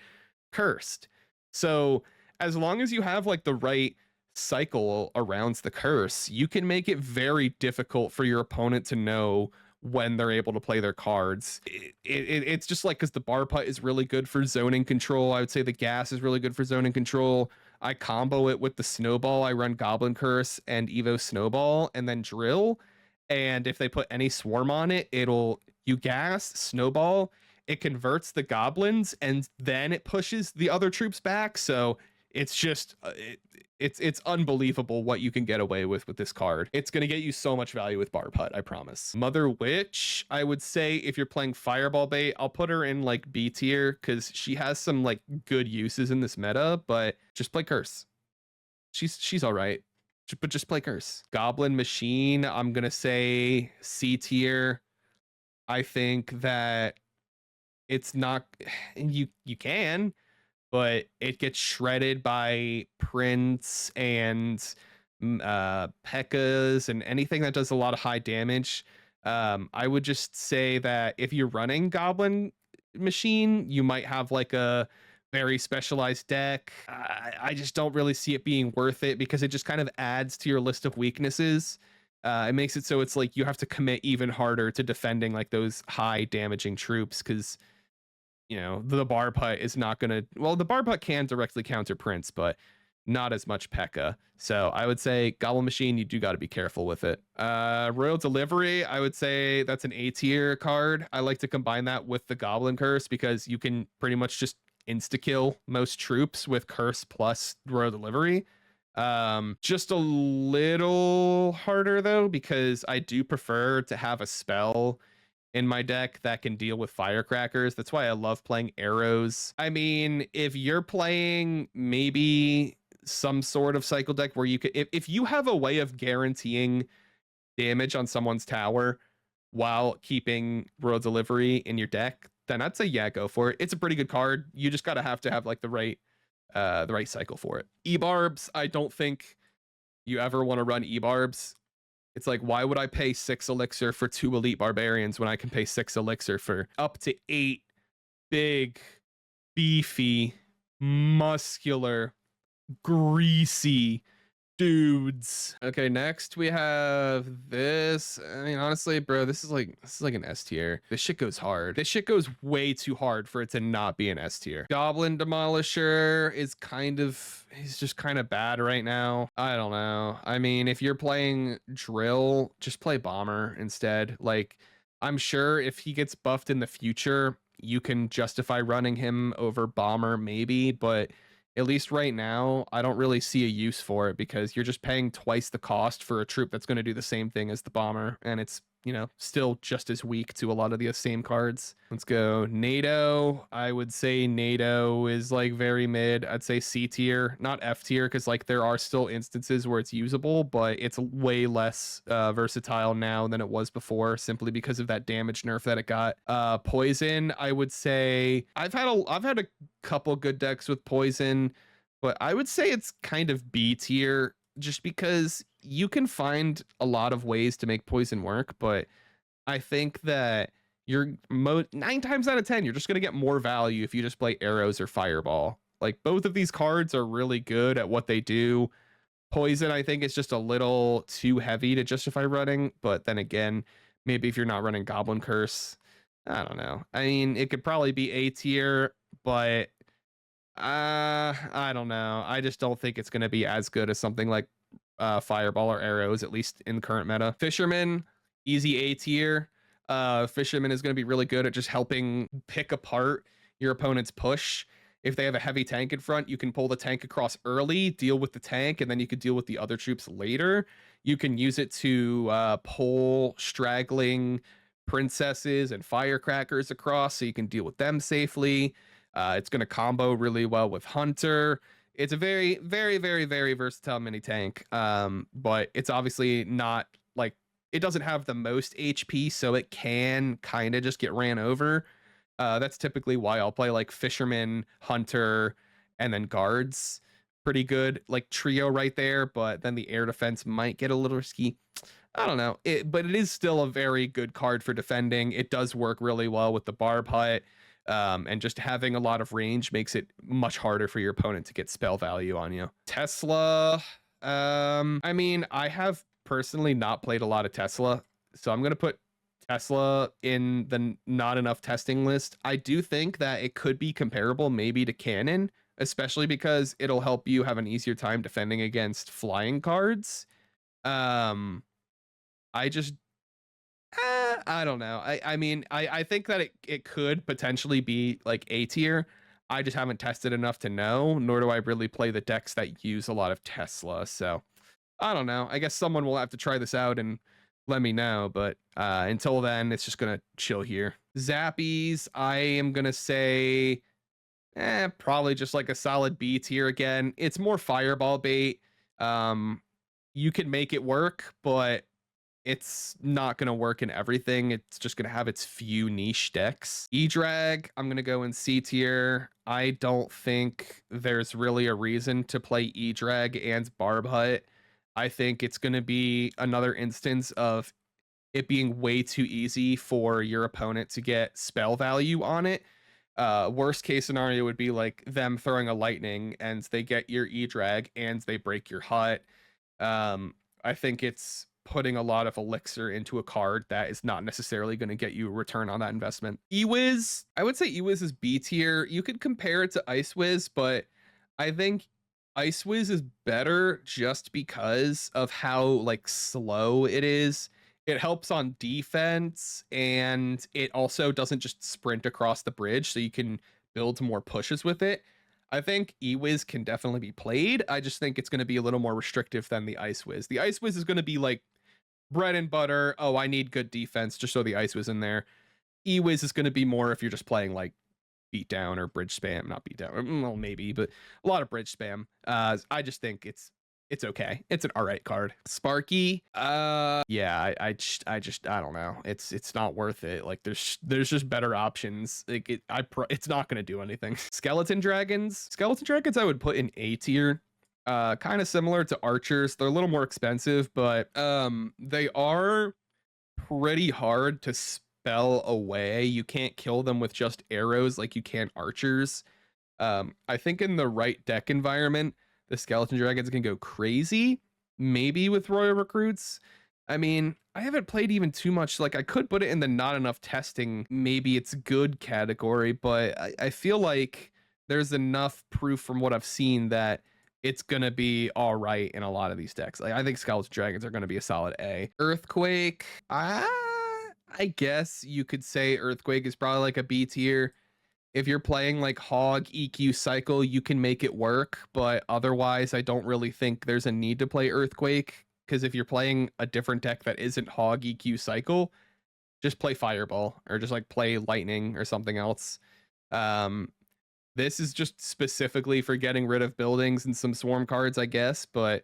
cursed. So as long as you have like the right cycle around the curse, you can make it very difficult for your opponent to know when they're able to play their cards. It's just like, because the Barb Hut is really good for zoning control. I would say the gas is really good for zoning control. I combo it with the snowball. I run Goblin Curse and Evo Snowball and then Drill. And if they put any swarm on it, you gas, snowball, it converts the goblins, and then it pushes the other troops back. So it's just it's unbelievable what you can get away with this card. It's going to get you so much value with Barb Hut, I promise. Mother Witch, I would say if you're playing Fireball bait, I'll put her in like B tier because she has some like good uses in this meta, but just play Curse. She's all right, but just play Curse. Goblin Machine, I'm going to say C tier. I think that it's not, you can, but it gets shredded by Prince and P.E.K.K.A.s and anything that does a lot of high damage. I would just say that if you're running Goblin Machine, you might have like a very specialized deck. I just don't really see it being worth it because it just kind of adds to your list of weaknesses. It makes it so it's like you have to commit even harder to defending like those high damaging troops, because the Barb Hut is not going to, well, the Barb Hut can directly counter Prince, but not as much P.E.K.K.A. So I would say Goblin Machine, you do got to be careful with it. Royal Delivery, I would say that's an A tier card. I like to combine that with the Goblin Curse because you can pretty much just insta-kill most troops with Curse plus Royal Delivery. Just a little harder though, because I do prefer to have a spell in my deck that can deal with firecrackers. That's why I love playing arrows. I mean, if you're playing maybe some sort of cycle deck where you could, if you have a way of guaranteeing damage on someone's tower while keeping Royal Delivery in your deck, then I'd say yeah, go for it. It's a pretty good card. You just gotta have to have like the right cycle for it. E-barbs, I don't think you ever want to run e-barbs. It's like, why would I pay 6 elixir for 2 elite barbarians when I can pay 6 elixir for up to 8 big, beefy, muscular, greasy dudes. Okay, next we have this. I mean, honestly, bro, this is like an S tier. This shit goes hard. This shit goes way too hard for it to not be an S tier. Goblin Demolisher is he's just kind of bad right now. I don't know. I mean, if you're playing drill, just play bomber instead. Like, I'm sure if he gets buffed in the future, you can justify running him over bomber maybe, but at least right now, I don't really see a use for it because you're just paying twice the cost for a troop that's going to do the same thing as the bomber, and it's, you know, still just as weak to a lot of the same cards. Let's go NATO. I would say NATO is like very mid. I'd say C tier, not F tier, because like there are still instances where it's usable, but it's way less versatile now than it was before, simply because of that damage nerf that it got. Poison, I would say I've had a couple good decks with poison, but I would say it's kind of B tier just because you can find a lot of ways to make poison work, but I think that you're 9 times out of 10 you're just going to get more value if you just play arrows or fireball. Like, both of these cards are really good at what they do. Poison, I think, is just a little too heavy to justify running, but then again, maybe if you're not running Goblin Curse, I don't know. I mean, it could probably be A tier, but I don't know. I just don't think it's going to be as good as something like Fireball or Arrows, at least in current meta. Fisherman, easy A tier. Fisherman is going to be really good at just helping pick apart your opponent's push. If they have a heavy tank in front, you can pull the tank across early, deal with the tank, and then you could deal with the other troops later. You can use it to pull straggling princesses and firecrackers across so you can deal with them safely. It's going to combo really well with Hunter. It's a very, very, very, very versatile mini tank. But it's obviously not like, it doesn't have the most HP, so it can kind of just get ran over. That's typically why I'll play like Fisherman, Hunter, and then Guards. Pretty good like trio right there, but then the air defense might get a little risky. I don't know. But it is still a very good card for defending. It does work really well with the Barb Hut. And just having a lot of range makes it much harder for your opponent to get spell value on you. Tesla. I mean, I have personally not played a lot of Tesla, so I'm going to put Tesla in the not enough testing list. I do think that it could be comparable maybe to Cannon, especially because it'll help you have an easier time defending against flying cards. I just I don't know. I mean, I think that it could potentially be like A tier. I just haven't tested enough to know, nor do I really play the decks that use a lot of Tesla. So I don't know. I guess someone will have to try this out and let me know. But until then, it's just gonna chill here. Zappies, I am gonna say probably just like a solid B tier again. It's more fireball bait. You can make it work, but it's not going to work in everything. It's just going to have its few niche decks. E-Drag, I'm going to go in C tier. I don't think there's really a reason to play E-Drag and Barb Hut. I think it's going to be another instance of it being way too easy for your opponent to get spell value on it. Worst case scenario would be like them throwing a lightning and they get your E-Drag and they break your hut. I think it's putting a lot of elixir into a card that is not necessarily going to get you a return on that investment. Ewiz, I would say Ewiz is B tier. You could compare it to Ice Wiz, but I think Ice Wiz is better just because of how like slow it is. It helps on defense, and it also doesn't just sprint across the bridge, so you can build more pushes with it. I think Ewiz can definitely be played. I just think it's going to be a little more restrictive than the Ice Wiz. The Ice Wiz is going to be like bread and butter. Oh, I need good defense just so the Ice Wiz in there. Ewiz is going to be more if you're just playing like beatdown or bridge spam. Not beatdown, well maybe, but a lot of bridge spam. I just think it's okay. It's an all right card. Sparky, yeah, I don't know. It's not worth it. Like there's just better options. Like it's not gonna do anything. Skeleton dragons, I would put in A tier. Kind of similar to archers. They're a little more expensive, but they are pretty hard to spell away. You can't kill them with just arrows like you can archers. I think in the right deck environment, the skeleton dragons can go crazy. maybe with Royal Recruits. I mean, I haven't played even too much. Like, I could put it in the not enough testing, maybe it's good category, but I feel like there's enough proof from what I've seen that it's gonna be all right in a lot of these decks. Like, I think Skeletron Dragons are gonna be a solid A. Earthquake, I guess you could say Earthquake is probably like a B tier. If you're playing like Hog EQ Cycle, you can make it work, but otherwise, I don't really think there's a need to play Earthquake. Because if you're playing a different deck that isn't Hog EQ Cycle, just play Fireball or just like play Lightning or something else. Um, this is just specifically for getting rid of buildings and some swarm cards, I guess. But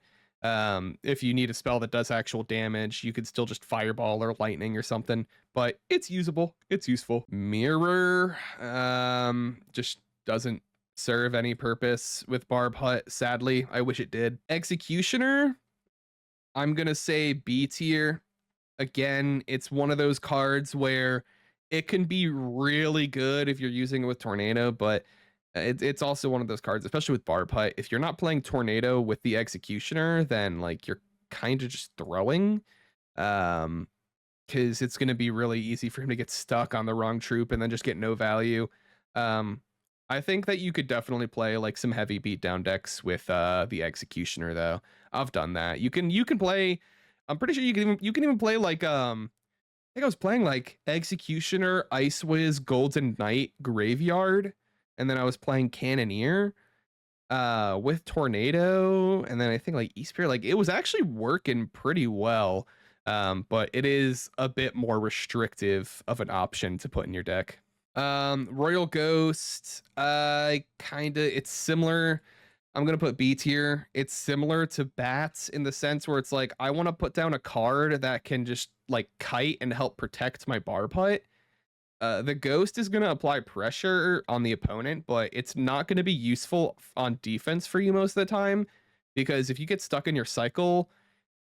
if you need a spell that does actual damage, you could still just Fireball or Lightning or something. But it's usable. It's useful. Mirror just doesn't serve any purpose with Barb Hut. Sadly, I wish it did. Executioner, I'm gonna say B tier. Again, it's one of those cards where it can be really good if you're using it with Tornado, but it's also one of those cards, especially with Barb Hut. If you're not playing Tornado with the Executioner, then like you're kind of just throwing, because it's going to be really easy for him to get stuck on the wrong troop and then just get no value. I think that you could definitely play like some heavy beatdown decks with the Executioner, though. I've done that. You can play. I'm pretty sure you can even play like I think I was playing like Executioner, Ice Wiz, Golden Knight, Graveyard, and then I was playing Cannoneer with Tornado, and then I think like Eastpear. Like it was actually working pretty well, but it is a bit more restrictive of an option to put in your deck. Royal Ghost, it's similar. I'm gonna put B tier. It's similar to Bats in the sense where it's like I want to put down a card that can just like kite and help protect my Barb Hut. The Ghost is gonna apply pressure on the opponent, but it's not gonna be useful on defense for you most of the time, because if you get stuck in your cycle,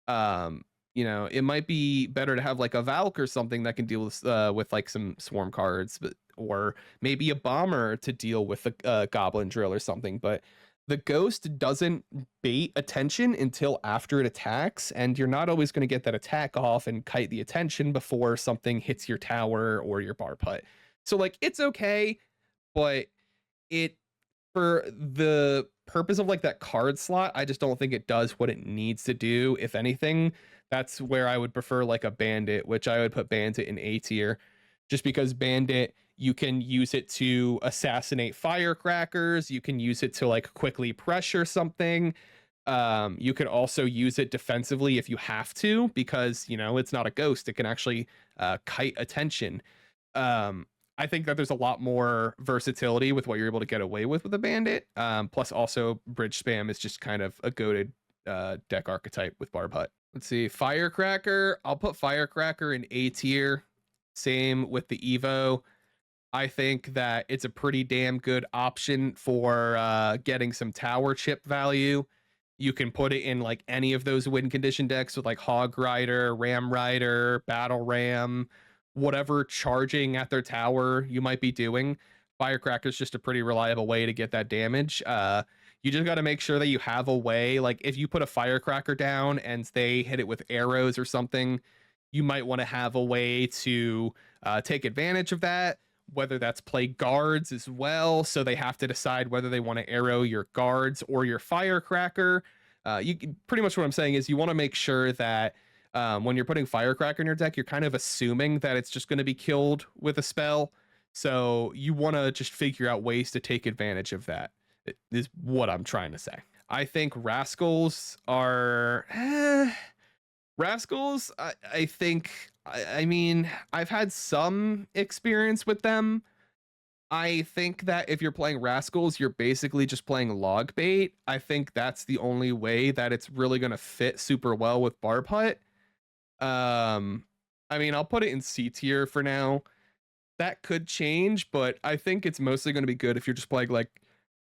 it might be better to have like a Valk or something that can deal with like some swarm cards, or maybe a bomber to deal with a goblin drill or something. But the Ghost doesn't bait attention until after it attacks, and you're not always going to get that attack off and kite the attention before something hits your tower or your Barb Hut. So like it's okay, but it, for the purpose of like that card slot, I just don't think it does what it needs to do. If anything, that's where I would prefer like a Bandit, which I would put Bandit in A tier, just because Bandit, you can use it to assassinate firecrackers. You can use it to like quickly pressure something. You could also use it defensively if you have to, because it's not a ghost. It can actually kite attention. I think that there's a lot more versatility with what you're able to get away with a Bandit. Plus also bridge spam is just kind of a goated deck archetype with Barb Hut. Let's see, Firecracker. I'll put Firecracker in A tier. Same with the Evo. I think that it's a pretty damn good option for getting some tower chip value. You can put it in like any of those win condition decks with like Hog Rider, Ram Rider, Battle Ram, whatever charging at their tower you might be doing. Firecracker is just a pretty reliable way to get that damage. You just got to make sure that you have a way, like if you put a Firecracker down and they hit it with arrows or something, you might want to have a way to take advantage of that, whether that's play guards as well, so they have to decide whether they want to arrow your guards or your Firecracker. Pretty much what I'm saying is you want to make sure that when you're putting Firecracker in your deck, you're kind of assuming that it's just going to be killed with a spell. So you want to just figure out ways to take advantage of that, is what I'm trying to say. I think Rascals are... Rascals, I think, I mean, I've had some experience with them. I think that if you're playing Rascals, you're basically just playing log bait. I think that's the only way that it's really going to fit super well with Barb Hut. I mean, I'll put it in C tier for now. That could change, but I think it's mostly going to be good if you're just playing like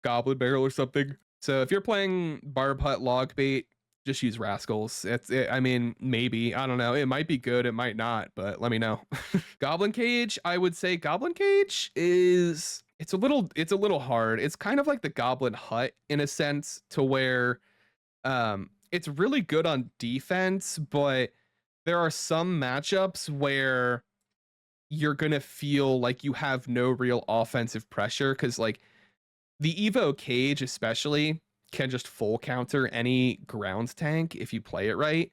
Goblin Barrel or something. So if you're playing Barb Hut log bait, just use Rascals. I mean, maybe, I don't know. It might be good, it might not, but let me know. Goblin Cage, I would say Goblin Cage is, it's a little hard. It's kind of like the Goblin Hut in a sense, to where it's really good on defense, but there are some matchups where you're gonna feel like you have no real offensive pressure because like the Evo Cage especially can just full counter any ground tank if you play it right,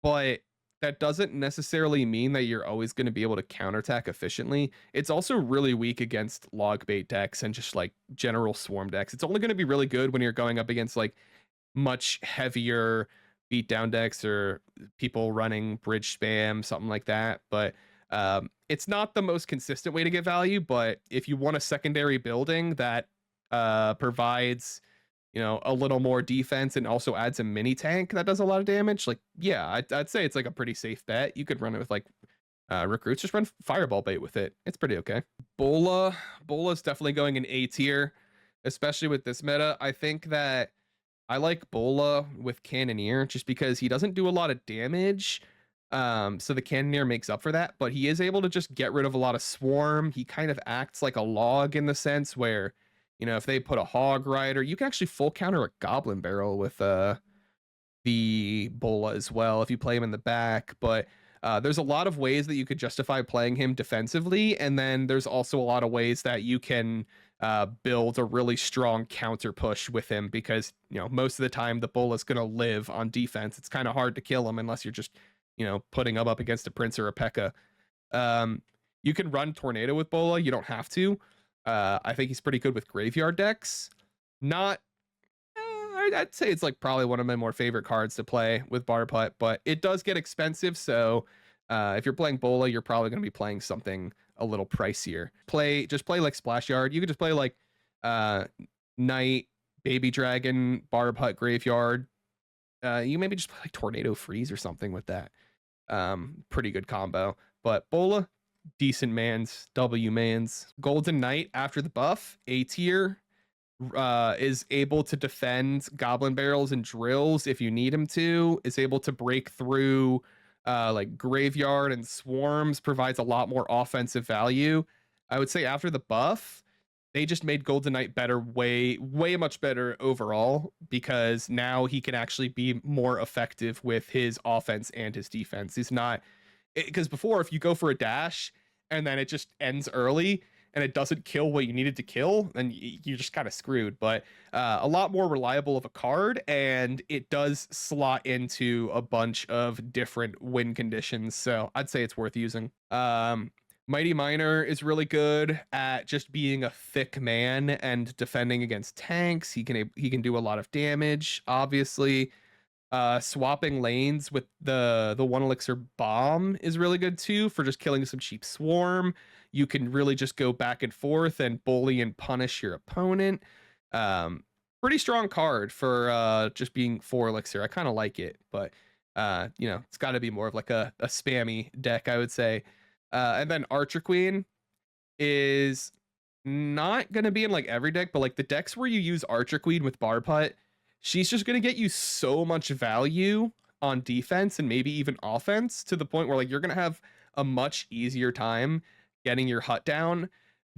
but that doesn't necessarily mean that you're always going to be able to counterattack efficiently. It's also really weak against log bait decks and just like general swarm decks. It's only going to be really good when you're going up against like much heavier beatdown decks or people running bridge spam, something like that. But it's not the most consistent way to get value. But if you want a secondary building that provides, you know, a little more defense and also adds a mini tank that does a lot of damage, like, yeah, I'd say it's like a pretty safe bet. You could run it with like recruits, just run fireball bait with it. It's pretty okay. Bola's definitely going in A tier, especially with this meta. I think that I like Bola with Cannoneer just because he doesn't do a lot of damage. So the Cannoneer makes up for that, but he is able to just get rid of a lot of swarm. He kind of acts like a log in the sense where, you know, if they put a hog rider, you can actually full counter a goblin barrel with the Bola as well if you play him in the back. But there's a lot of ways that you could justify playing him defensively, and then there's also a lot of ways that you can build a really strong counter push with him because, you know, most of the time the Bola's going to live on defense. It's kind of hard to kill him unless you're just, you know, putting him up against a Prince or a P.E.K.K.A. You can run Tornado with Bola. You don't have to. I think he's pretty good with graveyard decks. Not I'd say it's like probably one of my more favorite cards to play with Barb Hut, but it does get expensive. So if you're playing Bola, you're probably going to be playing something a little pricier. Just play like Splash Yard. You could just play like Knight, Baby Dragon, Barb Hut Graveyard. You maybe just play like Tornado Freeze or something with that. Pretty good combo. But Bola, decent mans, W mans. Golden Knight after the buff, A tier. Is able to defend goblin barrels and drills if you need him to, is able to break through like graveyard and swarms, provides a lot more offensive value. I would say after the buff, they just made Golden Knight better, way much better overall, because now he can actually be more effective with his offense and his defense. He's not, because before, if you go for a dash and then it just ends early and it doesn't kill what you needed to kill, then you're just kind of screwed. But a lot more reliable of a card, and it does slot into a bunch of different win conditions. So I'd say it's worth using. Mighty Miner is really good at just being a thick man and defending against tanks. He can do a lot of damage, obviously. Swapping lanes with the one elixir bomb is really good too for just killing some cheap swarm. You can really just go back and forth and bully and punish your opponent. Pretty strong card for just being 4 elixir. I kind of like it, but you know, it's got to be more of like a spammy deck, I would say. And then Archer Queen is not going to be in like every deck, but like the decks where you use Archer Queen with Barb Hut, she's just going to get you so much value on defense and maybe even offense to the point where like you're going to have a much easier time getting your hut down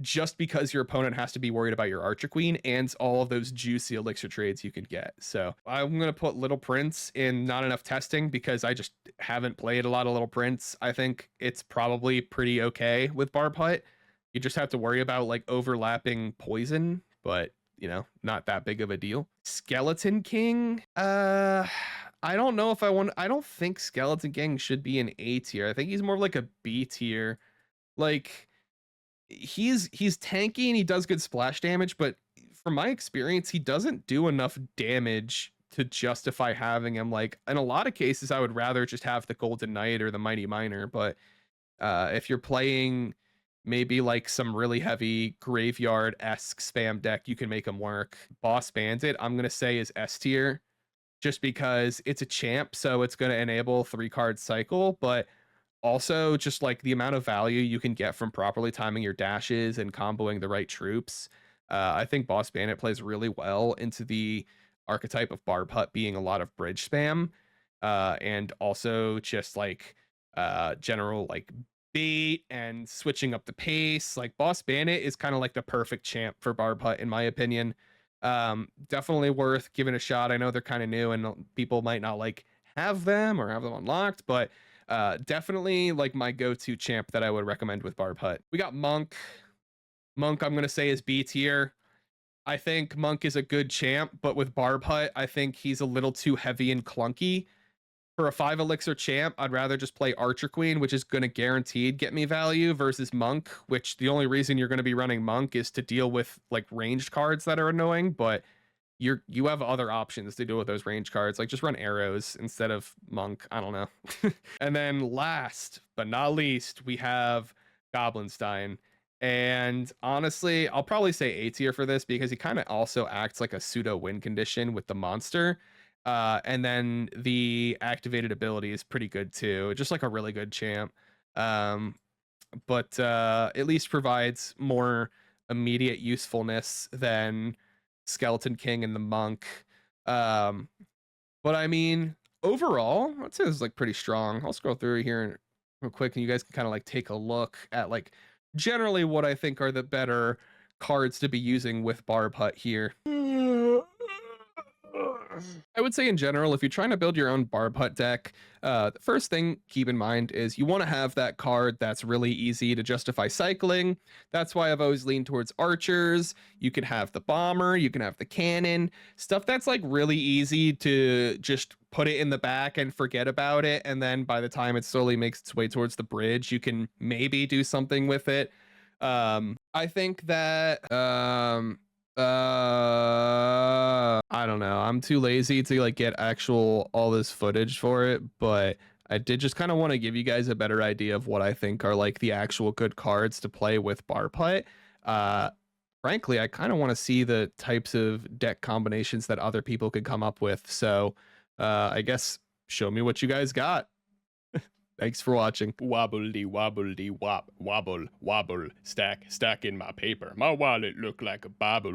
just because your opponent has to be worried about your Archer Queen and all of those juicy elixir trades you can get. So I'm going to put Little Prince in not enough testing because I just haven't played a lot of Little Prince. I think it's probably pretty okay with Barb Hut. You just have to worry about like overlapping poison, but you know, not that big of a deal. Skeleton King, I don't know if I don't think Skeleton King should be an A tier. I think he's more like a B tier. Like he's tanky and he does good splash damage, but from my experience, he doesn't do enough damage to justify having him. Like in a lot of cases, I would rather just have the Golden Knight or the Mighty Miner, but if you're playing maybe like some really heavy graveyard-esque spam deck, you can make them work. Boss Bandit, I'm going to say is S tier, just because it's a champ, so it's going to enable 3-card cycle, but also just like the amount of value you can get from properly timing your dashes and comboing the right troops. I think Boss Bandit plays really well into the archetype of Barb Hut being a lot of bridge spam, and also just like general like bait and switching up the pace. Like Boss Bandit is kind of like the perfect champ for Barb Hut in my opinion. Definitely worth giving a shot. I know they're kind of new and people might not like have them or have them unlocked, but definitely like my go-to champ that I would recommend with Barb Hut. We got Monk. Monk, I'm gonna say is B tier. I think Monk is a good champ, but with Barb Hut, I think he's a little too heavy and clunky. For a 5 elixir champ, I'd rather just play Archer Queen, which is going to guaranteed get me value, versus Monk, which the only reason you're going to be running Monk is to deal with like ranged cards that are annoying, but you have other options to deal with those range cards. Like just run arrows instead of Monk. I don't know. And then last but not least, we have Goblinstein. And honestly, I'll probably say A tier for this because he kind of also acts like a pseudo win condition with the monster. And then the activated ability is pretty good too, just like a really good champ. But at least provides more immediate usefulness than Skeleton King and the Monk. Um, but I mean, overall, I'd say this is like pretty strong. I'll scroll through here real quick, and you guys can kind of like take a look at like generally what I think are the better cards to be using with Barb Hut here. I would say in general, if you're trying to build your own Barb Hut deck, the first thing keep in mind is you want to have that card that's really easy to justify cycling. That's why I've always leaned towards archers. You can have the bomber, you can have the cannon, stuff that's like really easy to just put it in the back and forget about it. And then by the time it slowly makes its way towards the bridge, you can maybe do something with it. I think that I don't know. I'm too lazy to like get actual all this footage for it, but I did just kind of want to give you guys a better idea of what I think are like the actual good cards to play with Barb Hut. Frankly, I kind of want to see the types of deck combinations that other people could come up with. So, I guess show me what you guys got. Thanks for watching. Wobbledy wobbledy wop, wobble, wobble, stack in my paper. My wallet look like a bobble.